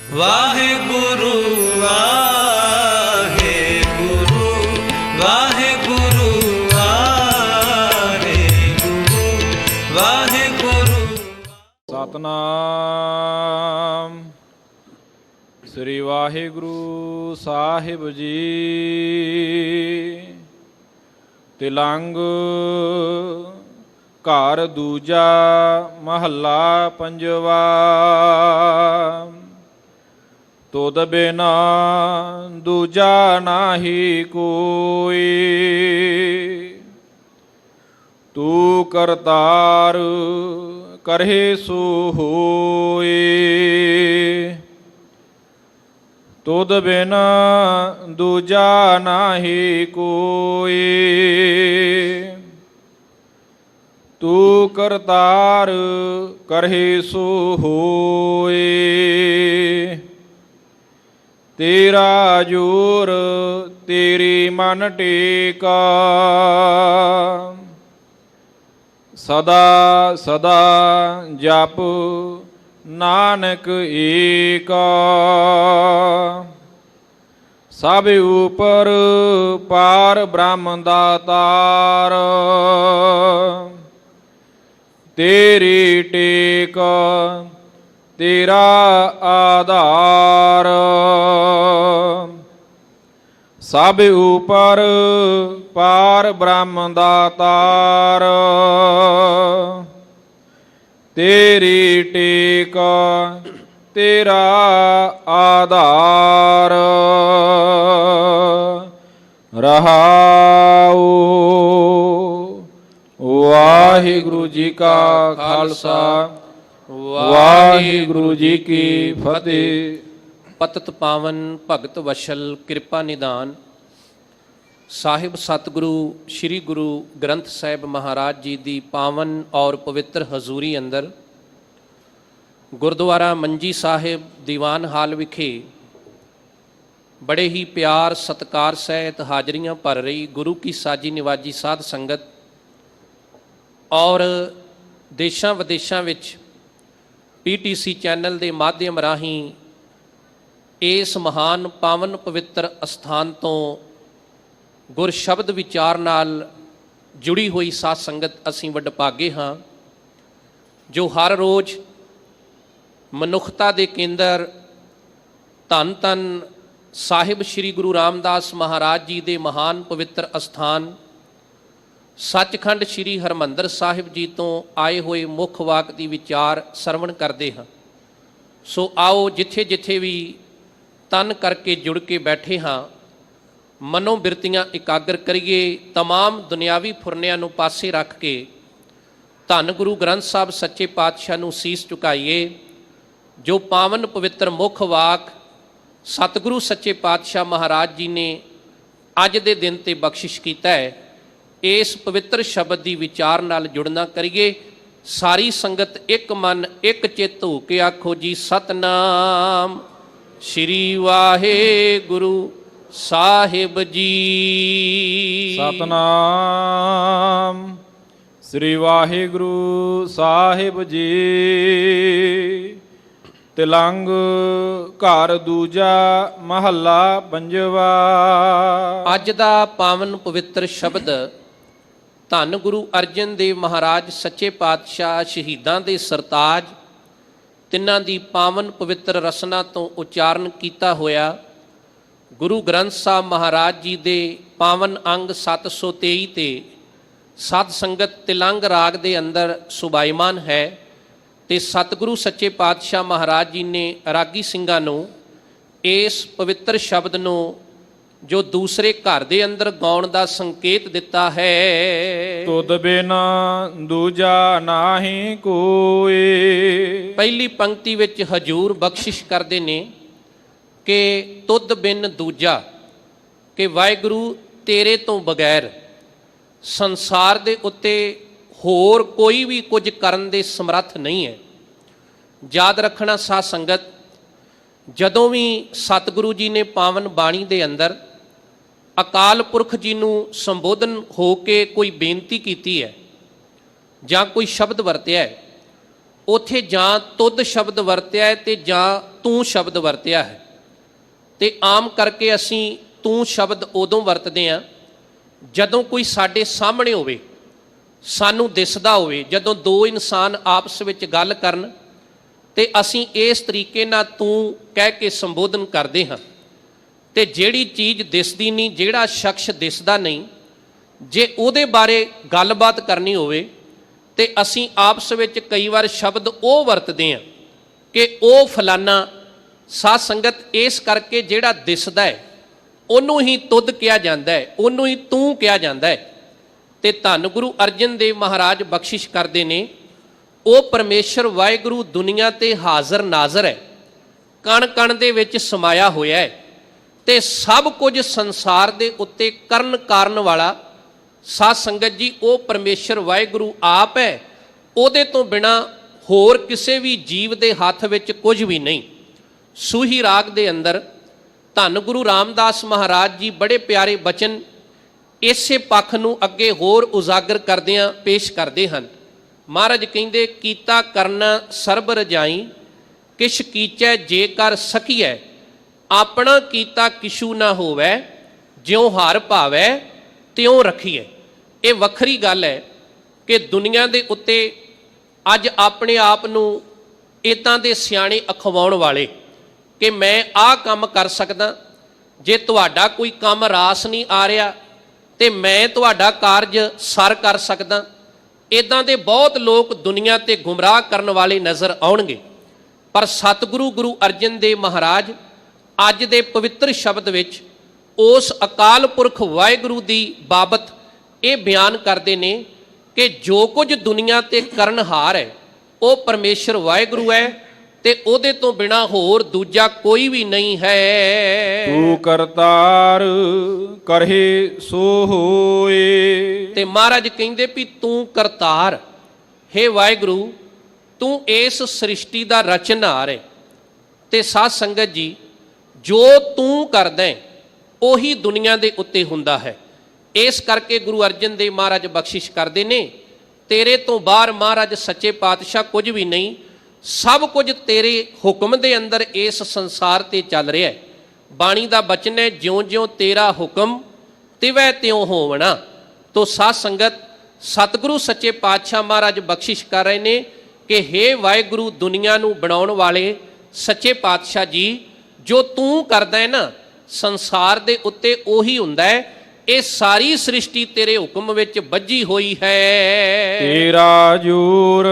ਵਾਹਿਗੁਰੂ ਵਾਹਿਗੁਰੂ ਵਾਹਿਗੁਰੂ ਵਾਹਿਗੁਰੂ ਵਾਹਿਗੁਰੂ। ਸਤਨਾਮ ਸ੍ਰੀ ਵਾਹਿਗੁਰੂ ਸਾਹਿਬ ਜੀ। ਤਿਲੰਗ ਘਰ ਦੂਜਾ ਮਹੱਲਾ ਪੰਜਵਾ। ਤੁਧ ਬਿਨਾ ਦੂਜਾ ਨਾਹੀ ਕੋਈ, ਤੂੰ ਕਰਤਾਰ ਕਰਹਿ ਸੋ ਹੋਏ। ਤੁਧ ਬਿਨਾ ਦੂਜਾ ਨਾਹੀ ਕੋਈ, ਤੂੰ ਕਰਤਾਰ ਕਰਹਿ ਸੋ ਹੋਏ। ਤੇਰਾ ਜੋਰ ਤੇਰੀ ਮਨ ਟੇਕਾ, ਸਦਾ ਸਦਾ ਜਪ ਨਾਨਕ ਏਕਾ। ਸਭ ਉਪਰ ਪਾਰ ਬ੍ਰਹਮ ਦਾਤਾਰ, ਤੇਰੀ ਟੇਕ ਤੇਰਾ ਆਧਾਰ। ਸਭ ਉਪਰ ਪਾਰ ਬ੍ਰਹਮ ਦਾਤਾਰ, ਤੇਰੀ ਟੇਕ ਤੇਰਾ ਆਧਾਰ। ਰਹਾਉ। ਵਾਹਿਗੁਰੂ ਜੀ ਕਾ ਖਾਲਸਾ, ਵਾਹਿਗੁਰੂ ਜੀ ਕੀ ਫਤਿਹ। ਪਤਿਤ ਪਾਵਨ ਭਗਤ ਵਸ਼ਲ ਕਿਰਪਾ ਨਿਦਾਨ ਸਾਹਿਬ ਸਤਿਗੁਰੂ ਸ੍ਰੀ ਗੁਰੂ ਗ੍ਰੰਥ ਸਾਹਿਬ ਮਹਾਰਾਜ ਜੀ ਦੀ ਪਾਵਨ ਔਰ ਪਵਿੱਤਰ ਹਜ਼ੂਰੀ ਅੰਦਰ ਗੁਰਦੁਆਰਾ ਮੰਜੀ ਸਾਹਿਬ ਦੀਵਾਨ ਹਾਲ ਵਿਖੇ ਬੜੇ ਹੀ ਪਿਆਰ ਸਤਿਕਾਰ ਸਹਿਤ ਹਾਜ਼ਰੀਆਂ ਭਰ ਰਹੀ ਗੁਰੂ ਕੀ ਸਾਜੀ ਨਿਵਾਜੀ ਸਾਧ ਸੰਗਤ ਔਰ ਦੇਸ਼ਾਂ ਵਿਦੇਸ਼ਾਂ ਵਿੱਚ PTC ਚੈਨਲ ਦੇ ਮਾਧਿਅਮ ਰਾਹੀਂ ਇਸ ਮਹਾਨ ਪਾਵਨ ਪਵਿੱਤਰ ਅਸਥਾਨ ਤੋਂ ਗੁਰ ਸ਼ਬਦ ਵਿਚਾਰ ਨਾਲ ਜੁੜੀ ਹੋਈ ਸਾਧ ਸੰਗਤ ਅਸੀਂ ਵਡਭਾਗੇ ਹਾਂ, ਜੋ ਹਰ ਰੋਜ਼ ਮਨੁੱਖਤਾ ਦੇ ਕੇਂਦਰ ਧੰਨ ਧੰਨ ਸਾਹਿਬ ਸ੍ਰੀ ਗੁਰੂ ਰਾਮਦਾਸ ਮਹਾਰਾਜ ਜੀ ਦੇ ਮਹਾਨ ਪਵਿੱਤਰ ਅਸਥਾਨ ਸੱਚਖੰਡ ਸ੍ਰੀ ਹਰਿਮੰਦਰ ਸਾਹਿਬ ਜੀ ਤੋਂ ਆਏ ਹੋਏ ਮੁੱਖ ਵਾਕ ਦੀ ਵਿਚਾਰ ਸਰਵਣ ਕਰਦੇ ਹਾਂ। ਸੋ ਆਓ ਜਿੱਥੇ ਜਿੱਥੇ ਵੀ ਤਨ ਕਰਕੇ ਜੁੜ ਕੇ ਬੈਠੇ ਹਾਂ, ਮਨੋ ਬਿਰਤੀਆਂ ਇਕਾਗਰ ਕਰੀਏ। ਤਮਾਮ ਦੁਨਿਆਵੀ ਫੁਰਨਿਆਂ ਨੂੰ ਪਾਸੇ ਰੱਖ ਕੇ ਧੰਨ ਗੁਰੂ ਗ੍ਰੰਥ ਸਾਹਿਬ ਸੱਚੇ ਪਾਤਸ਼ਾਹ ਨੂੰ ਸੀਸ ਝੁਕਾਈਏ। ਜੋ ਪਾਵਨ ਪਵਿੱਤਰ ਮੁੱਖ ਵਾਕ ਸਤਿਗੁਰੂ ਸੱਚੇ ਪਾਤਸ਼ਾਹ ਮਹਾਰਾਜ ਜੀ ਨੇ ਅੱਜ ਦੇ ਦਿਨ 'ਤੇ ਬਖਸ਼ਿਸ਼ ਕੀਤਾ ਹੈ, ਇਸ ਪਵਿੱਤਰ ਸ਼ਬਦ ਦੀ ਵਿਚਾਰ ਨਾਲ ਜੁੜਨਾ ਕਰੀਏ। ਸਾਰੀ ਸੰਗਤ ਇੱਕ ਮਨ ਇੱਕ ਚਿੱਤ ਹੋ ਕੇ ਆਖੋ ਜੀ ਸਤਨਾਮ ਸ੍ਰੀ ਵਾਹਿਗੁਰੂ ਸਾਹਿਬ ਜੀ। ਸਤਨਾਮ ਸ੍ਰੀ ਵਾਹਿਗੁਰੂ ਸਾਹਿਬ ਜੀ। ਤਿਲੰਗ ਘਰ ਦੂਜਾ ਮਹੱਲਾ ਪੰਜਵਾ। ਅੱਜ ਦਾ ਪਾਵਨ ਪਵਿੱਤਰ ਸ਼ਬਦ ਧੰਨ ਗੁਰੂ ਅਰਜਨ ਦੇਵ ਮਹਾਰਾਜ ਸੱਚੇ ਪਾਤਸ਼ਾਹ ਸ਼ਹੀਦਾਂ ਦੇ ਸਰਤਾਜ ਤਿੰਨਾਂ ਦੀ ਪਾਵਨ ਪਵਿੱਤਰ ਰਸਨਾ ਤੋਂ ਉਚਾਰਨ ਕੀਤਾ ਹੋਇਆ ਗੁਰੂ ਗ੍ਰੰਥ ਸਾਹਿਬ ਮਹਾਰਾਜ ਜੀ ਦੇ ਪਾਵਨ ਅੰਗ 723 ਤੇ ਸਤ ਸੰਗਤ ਤਿਲੰਗ ਰਾਗ ਦੇ ਅੰਦਰ ਸੁਭਾਈਮਾਨ ਹੈ। ਤੇ ਸਤਿਗੁਰੂ ਸੱਚੇ ਪਾਤਸ਼ਾਹ ਮਹਾਰਾਜ ਜੀ ਨੇ ਰਾਗੀ ਸਿੰਘਾਂ ਨੂੰ ਇਸ ਪਵਿੱਤਰ ਸ਼ਬਦ ਨੂੰ ਜੋ ਦੂਸਰੇ ਘਰ ਦੇ ਅੰਦਰ ਗਾਉਣ ਦਾ ਸੰਕੇਤ ਦਿੱਤਾ ਹੈ। ਤੁਧ ਬਿਨਾ ਦੂਜਾ ਨਾਹੀ ਕੋਈ। ਪਹਿਲੀ ਪੰਕਤੀ ਵਿੱਚ ਹਜੂਰ ਬਖਸ਼ਿਸ਼ ਕਰਦੇ ਨੇ ਕਿ ਤੁਧ ਬਿਨ ਦੂਜਾ, ਕਿ ਵਾਹਿਗੁਰੂ ਤੇਰੇ ਤੋਂ ਬਗੈਰ ਸੰਸਾਰ ਦੇ ਉੱਤੇ ਹੋਰ ਕੋਈ ਵੀ ਕੁਝ ਕਰਨ ਦੇ ਸਮਰੱਥ ਨਹੀਂ ਹੈ। ਯਾਦ ਰੱਖਣਾ ਸਾਧ ਸੰਗਤ, ਜਦੋਂ ਵੀ ਸਤਿਗੁਰੂ ਜੀ ਨੇ ਪਾਵਨ ਬਾਣੀ ਦੇ ਅੰਦਰ ਅਕਾਲ ਪੁਰਖ ਜੀ ਨੂੰ ਸੰਬੋਧਨ ਹੋ ਕੇ ਕੋਈ ਬੇਨਤੀ ਕੀਤੀ ਹੈ ਜਾਂ ਕੋਈ ਸ਼ਬਦ ਵਰਤਿਆ ਹੈ, ਉੱਥੇ ਜਾਂ ਤੁਧ ਸ਼ਬਦ ਵਰਤਿਆ ਹੈ ਤੇ ਜਾਂ ਤੂੰ ਸ਼ਬਦ ਵਰਤਿਆ ਹੈ। ਤੇ ਆਮ ਕਰਕੇ ਅਸੀਂ ਤੂੰ ਸ਼ਬਦ ਉਦੋਂ ਵਰਤਦੇ ਹਾਂ ਜਦੋਂ ਕੋਈ ਸਾਡੇ ਸਾਹਮਣੇ ਹੋਵੇ, ਸਾਨੂੰ ਦਿਸਦਾ ਹੋਵੇ। ਜਦੋਂ ਦੋ ਇਨਸਾਨ ਆਪਸ ਵਿੱਚ ਗੱਲ ਕਰਨ ਤੇ ਅਸੀਂ ਇਸ ਤਰੀਕੇ ਨਾਲ ਤੂੰ ਕਹਿ ਕੇ ਸੰਬੋਧਨ ਕਰਦੇ ਹਾਂ। ਤੇ ਜਿਹੜੀ ਚੀਜ਼ ਦਿਸਦੀ ਨਹੀਂ, ਜਿਹੜਾ ਸ਼ਖਸ ਦਿਸਦਾ ਨਹੀਂ, ਜੇ ਉਹਦੇ ਬਾਰੇ ਗੱਲਬਾਤ ਕਰਨੀ ਹੋਵੇ ਤੇ ਅਸੀਂ ਆਪਸ ਵਿੱਚ ਕਈ ਵਾਰ ਸ਼ਬਦ ਉਹ ਵਰਤਦੇ ਹਾਂ ਕਿ ਉਹ ਫਲਾਨਾ। ਸਾਧ ਸੰਗਤ, ਇਸ ਕਰਕੇ ਜਿਹੜਾ ਦਿਸਦਾ ਹੈ ਉਹਨੂੰ ਹੀ ਤੁਧ ਕਿਹਾ ਜਾਂਦਾ ਹੈ, ਉਹਨੂੰ ਹੀ ਤੂੰ ਕਿਹਾ ਜਾਂਦਾ ਹੈ। ਤੇ ਧੰਨ ਗੁਰੂ ਅਰਜਨ ਦੇਵ ਮਹਾਰਾਜ ਬਖਸ਼ਿਸ਼ ਕਰਦੇ ਨੇ, ਉਹ ਪਰਮੇਸ਼ਰ ਵਾਹਿਗੁਰੂ ਦੁਨੀਆ ਤੇ ਹਾਜ਼ਰ ਨਾਜ਼ਰ ਹੈ, ਕਣ ਕਣ ਦੇ ਵਿੱਚ ਸਮਾਇਆ ਹੋਇਆ ਹੈ ਤੇ ਸਭ ਕੁਝ ਸੰਸਾਰ ਦੇ ਉੱਤੇ ਕਰਨ ਕਾਰਨ ਵਾਲਾ ਸਾਧ ਸੰਗਤ ਜੀ ਉਹ ਪਰਮੇਸ਼ਰ ਵਾਹਿਗੁਰੂ ਆਪ ਹੈ। ਉਹਦੇ ਤੋਂ ਬਿਨਾਂ ਹੋਰ ਕਿਸੇ ਵੀ ਜੀਵ ਦੇ ਹੱਥ ਵਿੱਚ ਕੁਝ ਵੀ ਨਹੀਂ। ਸੂਹੀ ਰਾਗ ਦੇ ਅੰਦਰ ਧੰਨ ਗੁਰੂ ਰਾਮਦਾਸ ਮਹਾਰਾਜ ਜੀ ਬੜੇ ਪਿਆਰੇ ਬਚਨ ਇਸੇ ਪੱਖ ਨੂੰ ਅੱਗੇ ਹੋਰ ਉਜਾਗਰ ਕਰਦਿਆਂ ਪੇਸ਼ ਕਰਦੇ ਹਨ। ਮਹਾਰਾਜ ਕਹਿੰਦੇ, ਕੀਤਾ ਕਰਨਾ ਸਰਬ ਰਜਾਈ, ਕਿਛ ਕੀਚੈ ਜੇ ਕਰ ਸਕੀਐ, ਆਪਣਾ ਕੀਤਾ ਕਿਛੂ ਨਾ ਹੋਵੈ, ਜਿਉ ਹਰ ਭਾਵੈ ਤਿਉ ਰੱਖੀਐ। ਇਹ ਵੱਖਰੀ ਗੱਲ ਹੈ ਕਿ ਦੁਨੀਆ ਦੇ ਉੱਤੇ ਅੱਜ ਆਪਣੇ ਆਪ ਨੂੰ ਇੱਦਾਂ ਦੇ ਸਿਆਣੇ ਅਖਵਾਉਣ ਵਾਲੇ ਕਿ ਮੈਂ ਆਹ ਕੰਮ ਕਰ ਸਕਦਾ, ਜੇ ਤੁਹਾਡਾ ਕੋਈ ਕੰਮ ਰਾਸ ਨਹੀਂ ਆ ਰਿਹਾ ਤੇ ਮੈਂ ਤੁਹਾਡਾ ਕਾਰਜ ਸਰ ਕਰ ਸਕਦਾ। ਇੱਦਾਂ ਦੇ ਬਹੁਤ ਲੋਕ ਦੁਨੀਆ ਤੇ ਗੁੰਮਰਾਹ ਕਰਨ ਵਾਲੇ ਨਜ਼ਰ ਆਉਣਗੇ। ਪਰ ਸਤਿਗੁਰੂ ਗੁਰੂ ਅਰਜਨ ਦੇਵ ਮਹਾਰਾਜ ਅੱਜ ਦੇ ਪਵਿੱਤਰ ਸ਼ਬਦ ਵਿੱਚ ਉਸ ਅਕਾਲ ਪੁਰਖ ਵਾਹਿਗੁਰੂ ਦੀ ਬਾਬਤ ਇਹ ਬਿਆਨ ਕਰਦੇ ਨੇ ਕਿ ਜੋ ਕੁਝ ਦੁਨੀਆ ਤੇ ਕਰਨਹਾਰ ਹੈ ਉਹ ਪਰਮੇਸ਼ਰ ਵਾਹਿਗੁਰੂ ਹੈ ਤੇ ਉਹਦੇ ਤੋਂ ਬਿਨਾ ਹੋਰ ਦੂਜਾ ਕੋਈ ਵੀ ਨਹੀਂ ਹੈ। ਤੂੰ ਕਰਤਾਰ ਕਰਹਿ ਸੋ ਹੋਏ। ਤੇ ਮਹਾਰਾਜ ਕਹਿੰਦੇ ਵੀ ਤੂੰ ਕਰਤਾਰ, ਹੇ ਵਾਹਿਗੁਰੂ ਤੂੰ ਇਸ ਸ੍ਰਿਸ਼ਟੀ ਦਾ ਰਚਨਹਾਰ ਹੈ। ਤੇ ਸਾਧ ਸੰਗਤ ਜੀ, ਜੋ ਤੂੰ ਕਰਦਾ ਹੈ ਉਹੀ ਦੁਨੀਆ ਦੇ ਉੱਤੇ ਹੁੰਦਾ ਹੈ। ਇਸ ਕਰਕੇ ਗੁਰੂ ਅਰਜਨ ਦੇਵ ਮਹਾਰਾਜ ਬਖਸ਼ਿਸ਼ ਕਰਦੇ ਨੇ, ਤੇਰੇ ਤੋਂ ਬਾਹਰ ਮਹਾਰਾਜ ਸੱਚੇ ਪਾਤਸ਼ਾਹ ਕੁਝ ਵੀ ਨਹੀਂ, ਸਭ ਕੁਝ ਤੇਰੇ ਹੁਕਮ ਦੇ ਅੰਦਰ ਇਸ ਸੰਸਾਰ ਤੇ ਚੱਲ ਰਿਹਾ ਹੈ। ਬਾਣੀ ਦਾ ਬਚਨ ਹੈ, ਜਿਉਂ ਜਿਉਂ ਤੇਰਾ ਹੁਕਮ ਤਿਵੈ ਤਿਉਂ ਹੋਵਣਾ। ਤੋ ਸਾਧ ਸੰਗਤ, ਸਤਿਗੁਰੂ ਸੱਚੇ ਪਾਤਸ਼ਾਹ ਮਹਾਰਾਜ ਬਖਸ਼ਿਸ਼ ਕਰ ਰਹੇ ਨੇ ਕਿ ਹੇ ਵਾਹਿਗੁਰੂ ਦੁਨੀਆ ਨੂੰ ਬਣਾਉਣ ਵਾਲੇ ਸੱਚੇ ਪਾਤਸ਼ਾਹ ਜੀ, ਜੋ ਤੂੰ ਕਰਦਾ ਹੈ ਨਾ ਸੰਸਾਰ ਦੇ ਉੱਤੇ ਉਹੀ ਹੁੰਦਾ ਹੈ। ਇਹ ਸਾਰੀ ਸ੍ਰਿਸ਼ਟੀ ਤੇਰੇ ਹੁਕਮ ਵਿੱਚ ਬੱਝੀ ਹੋਈ ਹੈ। ਤੇਰਾ ਜੂਰ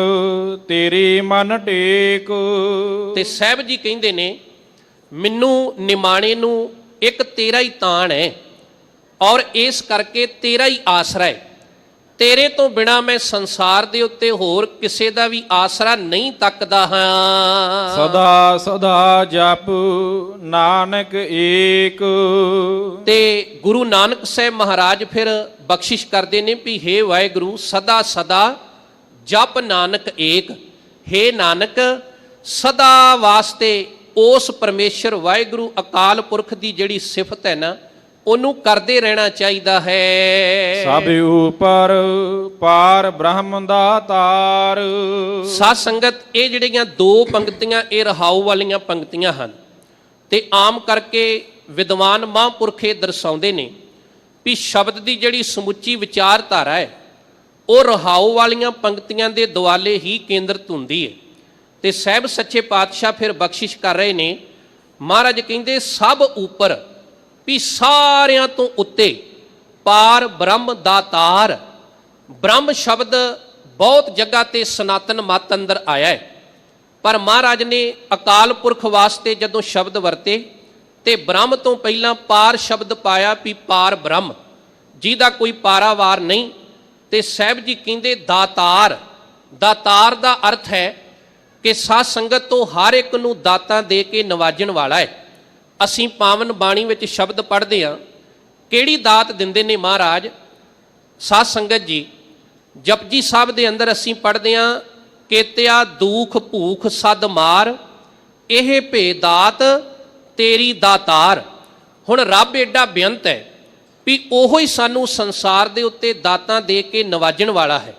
ਤੇਰੀ ਮਨ ਟੇਕ। ਤੇ ਸਾਹਿਬ ਜੀ ਕਹਿੰਦੇ ਨੇ, ਮੈਨੂੰ ਨਿਮਾਣੇ ਨੂੰ ਇੱਕ ਤੇਰਾ ਹੀ ਤਾਣ ਹੈ ਔਰ ਇਸ ਕਰਕੇ ਤੇਰਾ ਹੀ ਆਸਰਾ ਹੈ। ਤੇਰੇ ਤੋਂ ਬਿਨਾ ਮੈਂ ਸੰਸਾਰ ਦੇ ਉੱਤੇ ਹੋਰ ਕਿਸੇ ਦਾ ਵੀ ਆਸਰਾ ਨਹੀਂ ਤੱਕਦਾ ਹਾਂ। ਸਦਾ ਸਦਾ ਜਪ ਨਾਨਕ ਏਕ। ਤੇ ਗੁਰੂ ਨਾਨਕ ਸਾਹਿਬ ਮਹਾਰਾਜ ਫਿਰ ਬਖਸ਼ਿਸ਼ ਕਰਦੇ ਨੇ ਵੀ ਹੇ ਵਾਹਿਗੁਰੂ ਸਦਾ ਸਦਾ ਜਪ ਨਾਨਕ ਏਕ। ਹੇ ਨਾਨਕ, ਸਦਾ ਵਾਸਤੇ ਉਸ ਪਰਮੇਸ਼ਰ ਵਾਹਿਗੁਰੂ ਅਕਾਲ ਪੁਰਖ ਦੀ ਜਿਹੜੀ ਸਿਫਤ ਹੈ ਨਾ ਉਹਨੂੰ ਕਰਦੇ ਰਹਿਣਾ ਚਾਹੀਦਾ ਹੈ। ਸਭ ਉਪਰ ਪਾਰ ਬ੍ਰਹਮ ਦਾ ਤਾਰ। ਸਾਧ ਸੰਗਤ, ਇਹ ਜਿਹੜੀਆਂ ਦੋ ਪੰਕਤੀਆਂ ਇਹ ਰਹਾਉ ਵਾਲੀਆਂ ਪੰਕਤੀਆਂ ਹਨ ਤੇ ਆਮ ਕਰਕੇ ਵਿਦਵਾਨ ਮਹਾਂਪੁਰਖੇ ਦਰਸਾਉਂਦੇ ਨੇ ਵੀ ਸ਼ਬਦ ਦੀ ਜਿਹੜੀ ਸਮੁੱਚੀ ਵਿਚਾਰਧਾਰਾ ਹੈ ਉਹ ਰਹਾਉ ਵਾਲੀਆਂ ਪੰਕਤੀਆਂ ਦੇ ਦੁਆਲੇ ਹੀ ਕੇਂਦਰਿਤ ਹੁੰਦੀ ਹੈ। ਤੇ ਸਾਹਿਬ ਸੱਚੇ ਪਾਤਸ਼ਾਹ ਫਿਰ ਬਖਸ਼ਿਸ਼ ਕਰ ਰਹੇ ਨੇ। ਮਹਾਰਾਜ ਕਹਿੰਦੇ, ਸਭ ਉੱਪਰ ਵੀ ਸਾਰਿਆਂ ਤੋਂ ਉੱਤੇ ਪਾਰ ਬ੍ਰਹਮ ਦਾਤਾਰ। ਬ੍ਰਹਮ ਸ਼ਬਦ ਬਹੁਤ ਜਗ੍ਹਾ ਤੇ ਸਨਾਤਨ ਮਤ ਅੰਦਰ ਆਇਆ ਹੈ, ਪਰ ਮਹਾਰਾਜ ਨੇ ਅਕਾਲ ਪੁਰਖ ਵਾਸਤੇ ਜਦੋਂ ਸ਼ਬਦ ਵਰਤੇ ਤੇ ਬ੍ਰਹਮ ਤੋਂ ਪਹਿਲਾਂ ਪਾਰ ਸ਼ਬਦ ਪਾਇਆ ਵੀ ਪਾਰ ਬ੍ਰਹਮ, ਜਿਹਦਾ ਕੋਈ ਪਾਰਾਵਾਰ ਨਹੀਂ। ਤੇ ਸਾਹਿਬ ਜੀ ਕਹਿੰਦੇ ਦਾਤਾਰ। ਦਾਤਾਰ ਦਾ ਅਰਥ ਹੈ ਕਿ ਸਾਧ ਸੰਗਤ ਤੋਂ ਹਰ ਇੱਕ ਨੂੰ ਦਾਤਾਂ ਦੇ ਕੇ ਨਵਾਜਣ ਵਾਲਾ ਹੈ। ਅਸੀਂ ਪਾਵਨ ਬਾਣੀ ਵਿੱਚ ਸ਼ਬਦ ਪੜ੍ਹਦੇ ਹਾਂ, ਕਿਹੜੀ ਦਾਤ ਦਿੰਦੇ ਨੇ ਮਹਾਰਾਜ? ਸਾਧ ਸੰਗਤ ਜੀ, ਜਪਜੀ ਸਾਹਿਬ ਦੇ ਅੰਦਰ ਅਸੀਂ ਪੜ੍ਹਦੇ ਹਾਂ, ਕੇਤਿਆ ਦੁਖ ਭੂਖ ਸਦ ਮਾਰ, ਇਹ ਭੇ ਦਾਤ ਤੇਰੀ ਦਾਤਾਰ। ਹੁਣ ਰੱਬ ਏਡਾ ਬੇਅੰਤ ਹੈ ਵੀ ਉਹੋ ਹੀ ਸਾਨੂੰ ਸੰਸਾਰ ਦੇ ਉੱਤੇ ਦਾਤਾਂ ਦੇ ਕੇ ਨਵਾਜਣ ਵਾਲਾ ਹੈ।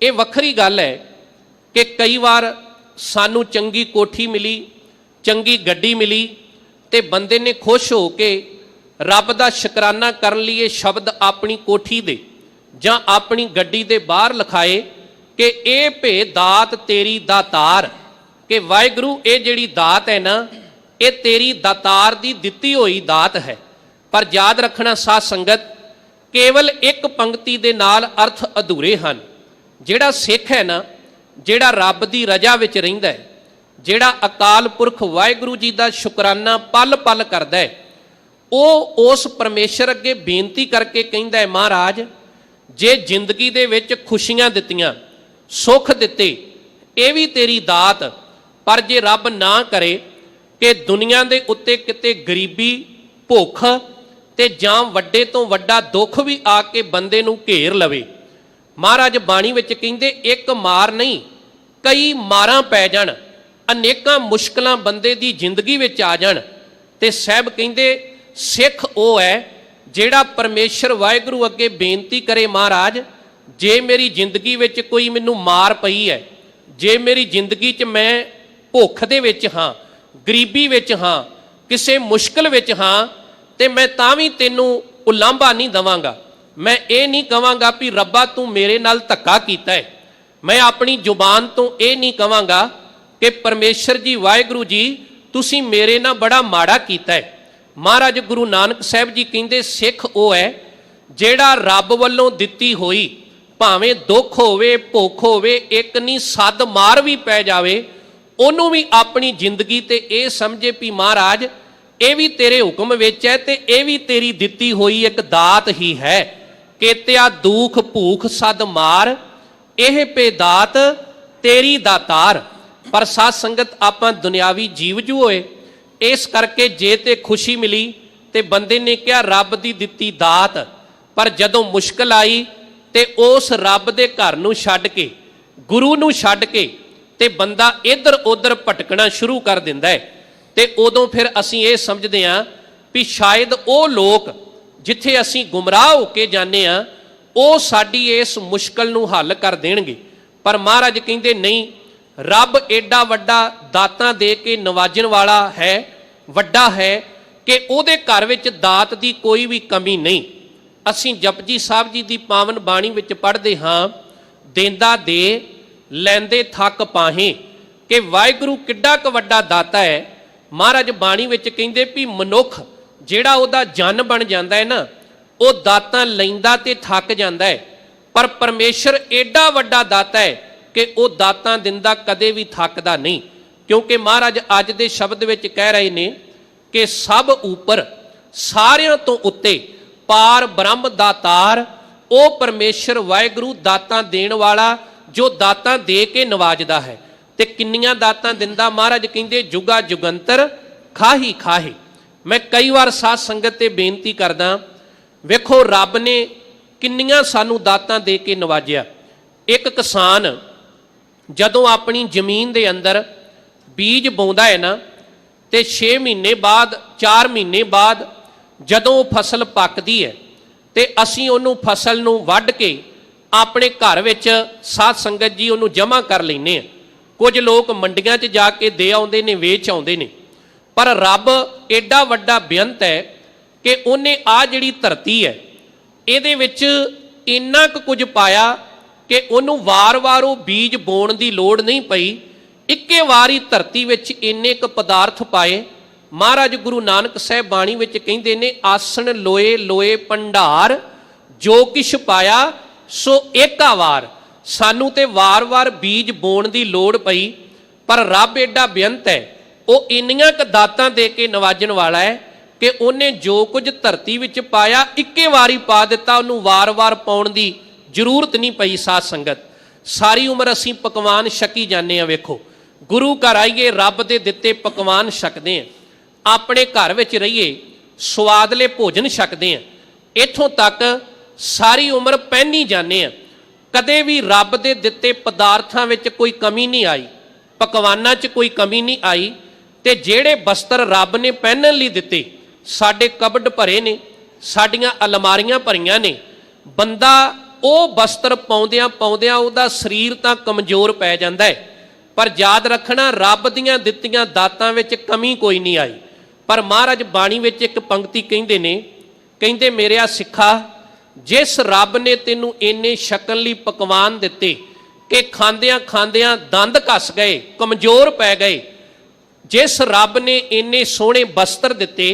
ਇਹ ਵੱਖਰੀ ਗੱਲ ਹੈ ਕਿ ਕਈ ਵਾਰ ਸਾਨੂੰ ਚੰਗੀ ਕੋਠੀ ਮਿਲੀ, ਚੰਗੀ ਗੱਡੀ ਮਿਲੀ, ਤੇ ਬੰਦੇ ਨੇ ਖੁਸ਼ ਹੋ ਕੇ ਰੱਬ ਦਾ ਸ਼ੁਕਰਾਨਾ ਕਰਨ ਲਈ ਇਹ ਸ਼ਬਦ ਆਪਣੀ ਕੋਠੀ ਦੇ ਜਾਂ ਆਪਣੀ ਗੱਡੀ ਦੇ ਬਾਹਰ ਲਿਖਾਏ ਕਿ ਇਹ ਭੇ ਦਾਤ ਤੇਰੀ ਦਾਤਾਰ, ਕਿ ਵਾਹਿਗੁਰੂ ਇਹ ਜਿਹੜੀ ਦਾਤ ਹੈ ਨਾ, ਇਹ ਤੇਰੀ ਦਾਤਾਰ ਦੀ ਦਿੱਤੀ ਹੋਈ ਦਾਤ ਹੈ। ਪਰ ਯਾਦ ਰੱਖਣਾ ਸਾਧ ਸੰਗਤ, ਕੇਵਲ ਇੱਕ ਪੰਕਤੀ ਦੇ ਨਾਲ ਅਰਥ ਅਧੂਰੇ ਹਨ। ਜਿਹੜਾ ਸਿੱਖ ਹੈ ਨਾ, ਜਿਹੜਾ ਰੱਬ ਦੀ ਰਜ਼ਾ ਵਿੱਚ ਰਹਿੰਦਾ ਹੈ, ਜਿਹੜਾ ਅਕਾਲ ਪੁਰਖ ਵਾਹਿਗੁਰੂ ਜੀ ਦਾ ਸ਼ੁਕਰਾਨਾ ਪਲ ਪਲ ਕਰਦਾ ਹੈ, ਉਹ ਉਸ ਪਰਮੇਸ਼ਰ ਅੱਗੇ ਬੇਨਤੀ ਕਰਕੇ ਕਹਿੰਦਾ ਹੈ, ਮਹਾਰਾਜ ਜੇ ਜ਼ਿੰਦਗੀ ਦੇ ਵਿੱਚ ਖੁਸ਼ੀਆਂ ਦਿੱਤੀਆਂ, ਸੁੱਖ ਦਿੱਤੇ, ਇਹ ਵੀ ਤੇਰੀ ਦਾਤ, ਪਰ ਜੇ ਰੱਬ ਨਾ ਕਰੇ ਕਿ ਦੁਨੀਆ ਦੇ ਉੱਤੇ ਕਿਤੇ ਗਰੀਬੀ, ਭੁੱਖ ਤੇ ਜਾਂ ਵੱਡੇ ਤੋਂ ਵੱਡਾ ਦੁੱਖ ਵੀ ਆ ਕੇ ਬੰਦੇ ਨੂੰ ਘੇਰ ਲਵੇ, ਮਹਾਰਾਜ ਬਾਣੀ ਵਿੱਚ ਕਹਿੰਦੇ ਇੱਕ ਮਾਰ ਨਹੀਂ ਕਈ ਮਾਰਾਂ ਪੈ ਜਾਣ, ਅਨੇਕਾਂ ਮੁਸ਼ਕਲਾਂ ਬੰਦੇ ਦੀ ਜ਼ਿੰਦਗੀ ਵਿੱਚ ਆ ਜਾਣ, ਤੇ ਸਾਹਿਬ ਕਹਿੰਦੇ ਸਿੱਖ ਉਹ ਹੈ ਜਿਹੜਾ ਪਰਮੇਸ਼ਰ ਵਾਹਿਗੁਰੂ ਅੱਗੇ ਬੇਨਤੀ ਕਰੇ, ਮਹਾਰਾਜ ਜੇ ਮੇਰੀ ਜ਼ਿੰਦਗੀ ਵਿੱਚ ਕੋਈ ਮੈਨੂੰ ਮਾਰ ਪਈ ਹੈ, ਜੇ ਮੇਰੀ ਜ਼ਿੰਦਗੀ 'ਚ ਮੈਂ ਭੁੱਖ ਦੇ ਵਿੱਚ ਹਾਂ, ਗਰੀਬੀ ਵਿੱਚ ਹਾਂ, ਕਿਸੇ ਮੁਸ਼ਕਲ ਵਿੱਚ ਹਾਂ, ਤੇ ਮੈਂ ਤਾਂ ਵੀ ਤੈਨੂੰ ਉਲਾਂਭਾ ਨਹੀਂ ਦੇਵਾਂਗਾ। ਮੈਂ ਇਹ ਨਹੀਂ ਕਹਾਂਗਾ ਵੀ ਰੱਬਾ ਤੂੰ ਮੇਰੇ ਨਾਲ ਧੱਕਾ ਕੀਤਾ ਹੈ। ਮੈਂ ਆਪਣੀ ਜ਼ੁਬਾਨ ਤੋਂ ਇਹ ਨਹੀਂ ਕਹਾਂਗਾ ਕਿ ਪਰਮੇਸ਼ਰ ਜੀ, ਵਾਹਿਗੁਰੂ ਜੀ ਤੁਸੀਂ ਮੇਰੇ ਨਾਲ ਬੜਾ ਮਾੜਾ ਕੀਤਾ ਹੈ। ਮਹਾਰਾਜ ਗੁਰੂ ਨਾਨਕ ਸਾਹਿਬ ਜੀ ਕਹਿੰਦੇ ਸਿੱਖ ਉਹ ਹੈ ਜਿਹੜਾ ਰੱਬ ਵੱਲੋਂ ਦਿੱਤੀ ਹੋਈ, ਭਾਵੇਂ ਦੁੱਖ ਹੋਵੇ, ਭੁੱਖ ਹੋਵੇ, ਇੱਕ ਨਹੀਂ ਸੱਦ ਮਾਰ ਵੀ ਪੈ ਜਾਵੇ, ਉਹਨੂੰ ਵੀ ਆਪਣੀ ਜ਼ਿੰਦਗੀ ਤੇ ਇਹ ਸਮਝੇ ਵੀ ਮਹਾਰਾਜ ਇਹ ਵੀ ਤੇਰੇ ਹੁਕਮ ਵਿੱਚ ਹੈ ਤੇ ਇਹ ਵੀ ਤੇਰੀ ਦਿੱਤੀ ਹੋਈ ਇੱਕ ਦਾਤ ਹੀ ਹੈ। ਕੇਤਿਆ ਦੁੱਖ ਭੂਖ ਸਦ ਮਾਰ, ਇਹ ਪੇ ਦਾਤ ਤੇਰੀ ਦਾਤਾਰ। ਪਰ ਸਾਧ ਸੰਗਤ ਆਪਾਂ ਦੁਨਿਆਵੀ ਜੀਵ ਜੂ ਹੋਏ, ਇਸ ਕਰਕੇ ਜੇ ਤੇ ਖੁਸ਼ੀ ਮਿਲੀ ਤੇ ਬੰਦੇ ਨੇ ਕਿਹਾ ਰੱਬ ਦੀ ਦਿੱਤੀ ਦਾਤ, ਪਰ ਜਦੋਂ ਮੁਸ਼ਕਲ ਆਈ ਤੇ ਉਸ ਰੱਬ ਦੇ ਘਰ ਨੂੰ ਛੱਡ ਕੇ, ਗੁਰੂ ਨੂੰ ਛੱਡ ਕੇ ਤੇ ਬੰਦਾ ਇੱਧਰ ਉੱਧਰ ਭਟਕਣਾ ਸ਼ੁਰੂ ਕਰ ਦਿੰਦਾ ਹੈ। ਤੇ ਉਦੋਂ ਫਿਰ ਅਸੀਂ ਇਹ ਸਮਝਦੇ ਹਾਂ ਵੀ ਸ਼ਾਇਦ ਉਹ ਲੋਕ ਜਿੱਥੇ ਅਸੀਂ ਗੁੰਮਰਾਹ ਹੋ ਕੇ ਜਾਂਦੇ ਹਾਂ, ਉਹ ਸਾਡੀ ਇਸ ਮੁਸ਼ਕਲ ਨੂੰ ਹੱਲ ਕਰ ਦੇਣਗੇ। ਪਰ ਮਹਾਰਾਜ ਕਹਿੰਦੇ ਨਹੀਂ, ਰੱਬ ਏਡਾ ਵੱਡਾ ਦਾਤਾਂ ਦੇ ਕੇ ਨਵਾਜਣ ਵਾਲਾ ਹੈ, ਵੱਡਾ ਹੈ ਕਿ ਉਹਦੇ ਘਰ ਵਿੱਚ ਦਾਤ ਦੀ ਕੋਈ ਵੀ ਕਮੀ ਨਹੀਂ। ਅਸੀਂ ਜਪਜੀ ਸਾਹਿਬ ਜੀ ਦੀ ਪਾਵਨ ਬਾਣੀ ਵਿੱਚ ਪੜ੍ਹਦੇ ਹਾਂ, ਦੇਂਦਾ ਦੇ ਲੈਂਦੇ ਥੱਕ ਪਾਹੇ, ਕਿ ਵਾਹਿਗੁਰੂ ਕਿੱਡਾ ਕੁ ਵੱਡਾ ਦਾਤਾ ਹੈ। ਮਹਾਰਾਜ ਬਾਣੀ ਵਿੱਚ ਕਹਿੰਦੇ ਵੀ ਮਨੁੱਖ ਜਿਹੜਾ ਉਹਦਾ ਜਨ ਬਣ ਜਾਂਦਾ ਹੈ ਨਾ, ਉਹ ਦਾਤਾਂ ਲੈਂਦਾ ਤੇ ਥੱਕ ਜਾਂਦਾ ਹੈ, ਪਰ ਪਰਮੇਸ਼ਰ ਏਡਾ ਵੱਡਾ ਦਾਤਾ ਹੈ ਕਿ ਉਹ ਦਾਤਾਂ ਦਿੰਦਾ ਕਦੇ ਵੀ ਥੱਕਦਾ ਨਹੀਂ। ਕਿਉਂਕਿ ਮਹਾਰਾਜ ਅੱਜ ਦੇ ਸ਼ਬਦ ਵਿੱਚ ਕਹਿ ਰਹੇ ਨੇ ਕਿ ਸਭ ਉੱਪਰ, ਸਾਰਿਆਂ ਤੋਂ ਉੱਤੇ, ਪਾਰ ਬ੍ਰਹਮ ਦਾਤਾਰ, ਉਹ ਪਰਮੇਸ਼ਰ ਵਾਹਿਗੁਰੂ ਦਾਤਾਂ ਦੇਣ ਵਾਲਾ, ਜੋ ਦਾਤਾਂ ਦੇ ਕੇ ਨਵਾਜਦਾ ਹੈ। ਤੇ ਕਿੰਨੀਆਂ ਦਾਤਾਂ ਦਿੰਦਾ, ਮਹਾਰਾਜ ਕਹਿੰਦੇ ਜੁਗਾ ਜੁਗੰਤਰ ਖਾਹੀ ਖਾਹੀ। ਮੈਂ ਕਈ ਵਾਰ ਸਾਧ ਸੰਗਤ ਤੇ ਬੇਨਤੀ ਕਰਦਾ, ਵੇਖੋ ਰੱਬ ਨੇ ਕਿੰਨੀਆਂ ਸਾਨੂੰ ਦਾਤਾਂ ਦੇ ਕੇ ਨਵਾਜਿਆ। ਇੱਕ ਕਿਸਾਨ ਜਦੋਂ ਆਪਣੀ ਜ਼ਮੀਨ ਦੇ ਅੰਦਰ ਬੀਜ ਬੋਂਦਾ ਹੈ ਨਾ, ਤੇ 6 ਮਹੀਨੇ ਬਾਅਦ, 4 ਮਹੀਨੇ ਬਾਅਦ ਜਦੋਂ ਉਹ ਫਸਲ ਪੱਕਦੀ ਹੈ ਤੇ ਅਸੀਂ ਉਹਨੂੰ ਫਸਲ ਨੂੰ ਵੱਢ ਕੇ ਆਪਣੇ ਘਰ ਵਿੱਚ ਸਾਧ ਸੰਗਤ ਜੀ ਉਹਨੂੰ ਜਮ੍ਹਾਂ ਕਰ ਲੈਂਦੇ ਹਾਂ। ਕੁਝ ਲੋਕ ਮੰਡੀਆਂ 'ਚ ਜਾ ਕੇ ਦੇ ਆਉਂਦੇ ਨੇ, ਵੇਚ ਆਉਂਦੇ ਨੇ। ਪਰ ਰੱਬ ਏਡਾ ਵੱਡਾ ਬੇਅੰਤ ਹੈ ਕਿ ਉਹਨੇ ਆ ਜਿਹੜੀ ਧਰਤੀ ਹੈ ਇਹਦੇ ਵਿੱਚ ਇੰਨਾ ਕੁਝ ਪਾਇਆ ਕਿ ਉਹਨੂੰ ਵਾਰ-ਵਾਰ ਉਹ ਬੀਜ ਬੋਣ ਦੀ ਲੋੜ ਨਹੀਂ ਪਈ। ਇੱਕੇ ਵਾਰ ਹੀ ਧਰਤੀ ਵਿੱਚ ਇੰਨੇ ਕੁ ਪਦਾਰਥ ਪਾਏ। ਮਹਾਰਾਜ ਗੁਰੂ ਨਾਨਕ ਸਾਹਿਬ ਬਾਣੀ ਵਿੱਚ ਕਹਿੰਦੇ ਨੇ, ਆਸਣ ਲੋਏ ਲੋਏ ਭੰਡਾਰ, ਜੋ ਕਿਛ ਪਾਇਆ ਸੋ ਏਕਾ ਵਾਰ। ਸਾਨੂੰ ਤੇ ਵਾਰ-ਵਾਰ ਬੀਜ ਬੋਣ ਦੀ ਲੋੜ ਪਈ, ਪਰ ਰੱਬ ਏਡਾ ਬੇਅੰਤ ਹੈ, ਉਹ ਇੰਨੀਆਂ ਕੁ ਦਾਤਾਂ ਦੇ ਕੇ ਨਵਾਜਣ ਵਾਲਾ ਹੈ ਕਿ ਉਹਨੇ ਜੋ ਕੁਝ ਧਰਤੀ ਵਿੱਚ ਪਾਇਆ ਇੱਕੇ ਵਾਰੀ ਪਾ ਦਿੱਤਾ, ਉਹਨੂੰ ਵਾਰ-ਵਾਰ ਪਾਉਣ ਦੀ ਜ਼ਰੂਰਤ ਨਹੀਂ ਪਈ। ਸਾਧ ਸੰਗਤ ਸਾਰੀ ਉਮਰ ਅਸੀਂ ਪਕਵਾਨ ਛਕੀ ਜਾਂਦੇ ਹਾਂ। ਵੇਖੋ, ਗੁਰੂ ਘਰ ਆਈਏ, ਰੱਬ ਦੇ ਦਿੱਤੇ ਪਕਵਾਨ ਛਕਦੇ ਹਾਂ, ਆਪਣੇ ਘਰ ਵਿੱਚ ਰਹੀਏ, ਸਵਾਦਲੇ ਭੋਜਨ ਛਕਦੇ ਹਾਂ, ਇੱਥੋਂ ਤੱਕ ਸਾਰੀ ਉਮਰ ਪਹਿਨੀ ਜਾਂਦੇ ਹਾਂ। ਕਦੇ ਵੀ ਰੱਬ ਦੇ ਦਿੱਤੇ ਪਦਾਰਥਾਂ ਵਿੱਚ ਕੋਈ ਕਮੀ ਨਹੀਂ ਆਈ, ਪਕਵਾਨਾਂ 'ਚ ਕੋਈ ਕਮੀ ਨਹੀਂ ਆਈ। ਤੇ ਜਿਹੜੇ ਬਸਤਰ ਰੱਬ ਨੇ ਪਹਿਨਣ ਲਈ ਦਿੱਤੇ, ਸਾਡੇ ਕਬਡ ਭਰੇ ਨੇ, ਸਾਡੀਆਂ ਅਲਮਾਰੀਆਂ ਭਰੀਆਂ ਨੇ। ਬੰਦਾ ਉਹ ਬਸਤਰ ਪਾਉਂਦਿਆਂ ਪਾਉਂਦਿਆਂ ਉਹਦਾ ਸਰੀਰ ਤਾਂ ਕਮਜ਼ੋਰ ਪੈ ਜਾਂਦਾ ਹੈ, ਪਰ ਯਾਦ ਰੱਖਣਾ ਰੱਬ ਦੀਆਂ ਦਿੱਤੀਆਂ ਦਾਤਾਂ ਵਿੱਚ ਕਮੀ ਕੋਈ ਨਹੀਂ ਆਈ। ਪਰ ਮਹਾਰਾਜ ਬਾਣੀ ਵਿੱਚ ਇੱਕ ਪੰਕਤੀ ਕਹਿੰਦੇ ਨੇ, ਕਹਿੰਦੇ ਮੇਰਿਆ ਸਿੱਖਾ, ਜਿਸ ਰੱਬ ਨੇ ਤੈਨੂੰ ਇੰਨੇ ਸ਼ਕਲੀ ਪਕਵਾਨ ਦਿੱਤੇ ਕਿ ਖਾਂਦਿਆਂ ਖਾਂਦਿਆਂ ਦੰਦ ਘਸ ਗਏ, ਕਮਜ਼ੋਰ ਪੈ ਗਏ, ਜਿਸ ਰੱਬ ਨੇ ਇੰਨੇ ਸੋਹਣੇ ਬਸਤਰ ਦਿੱਤੇ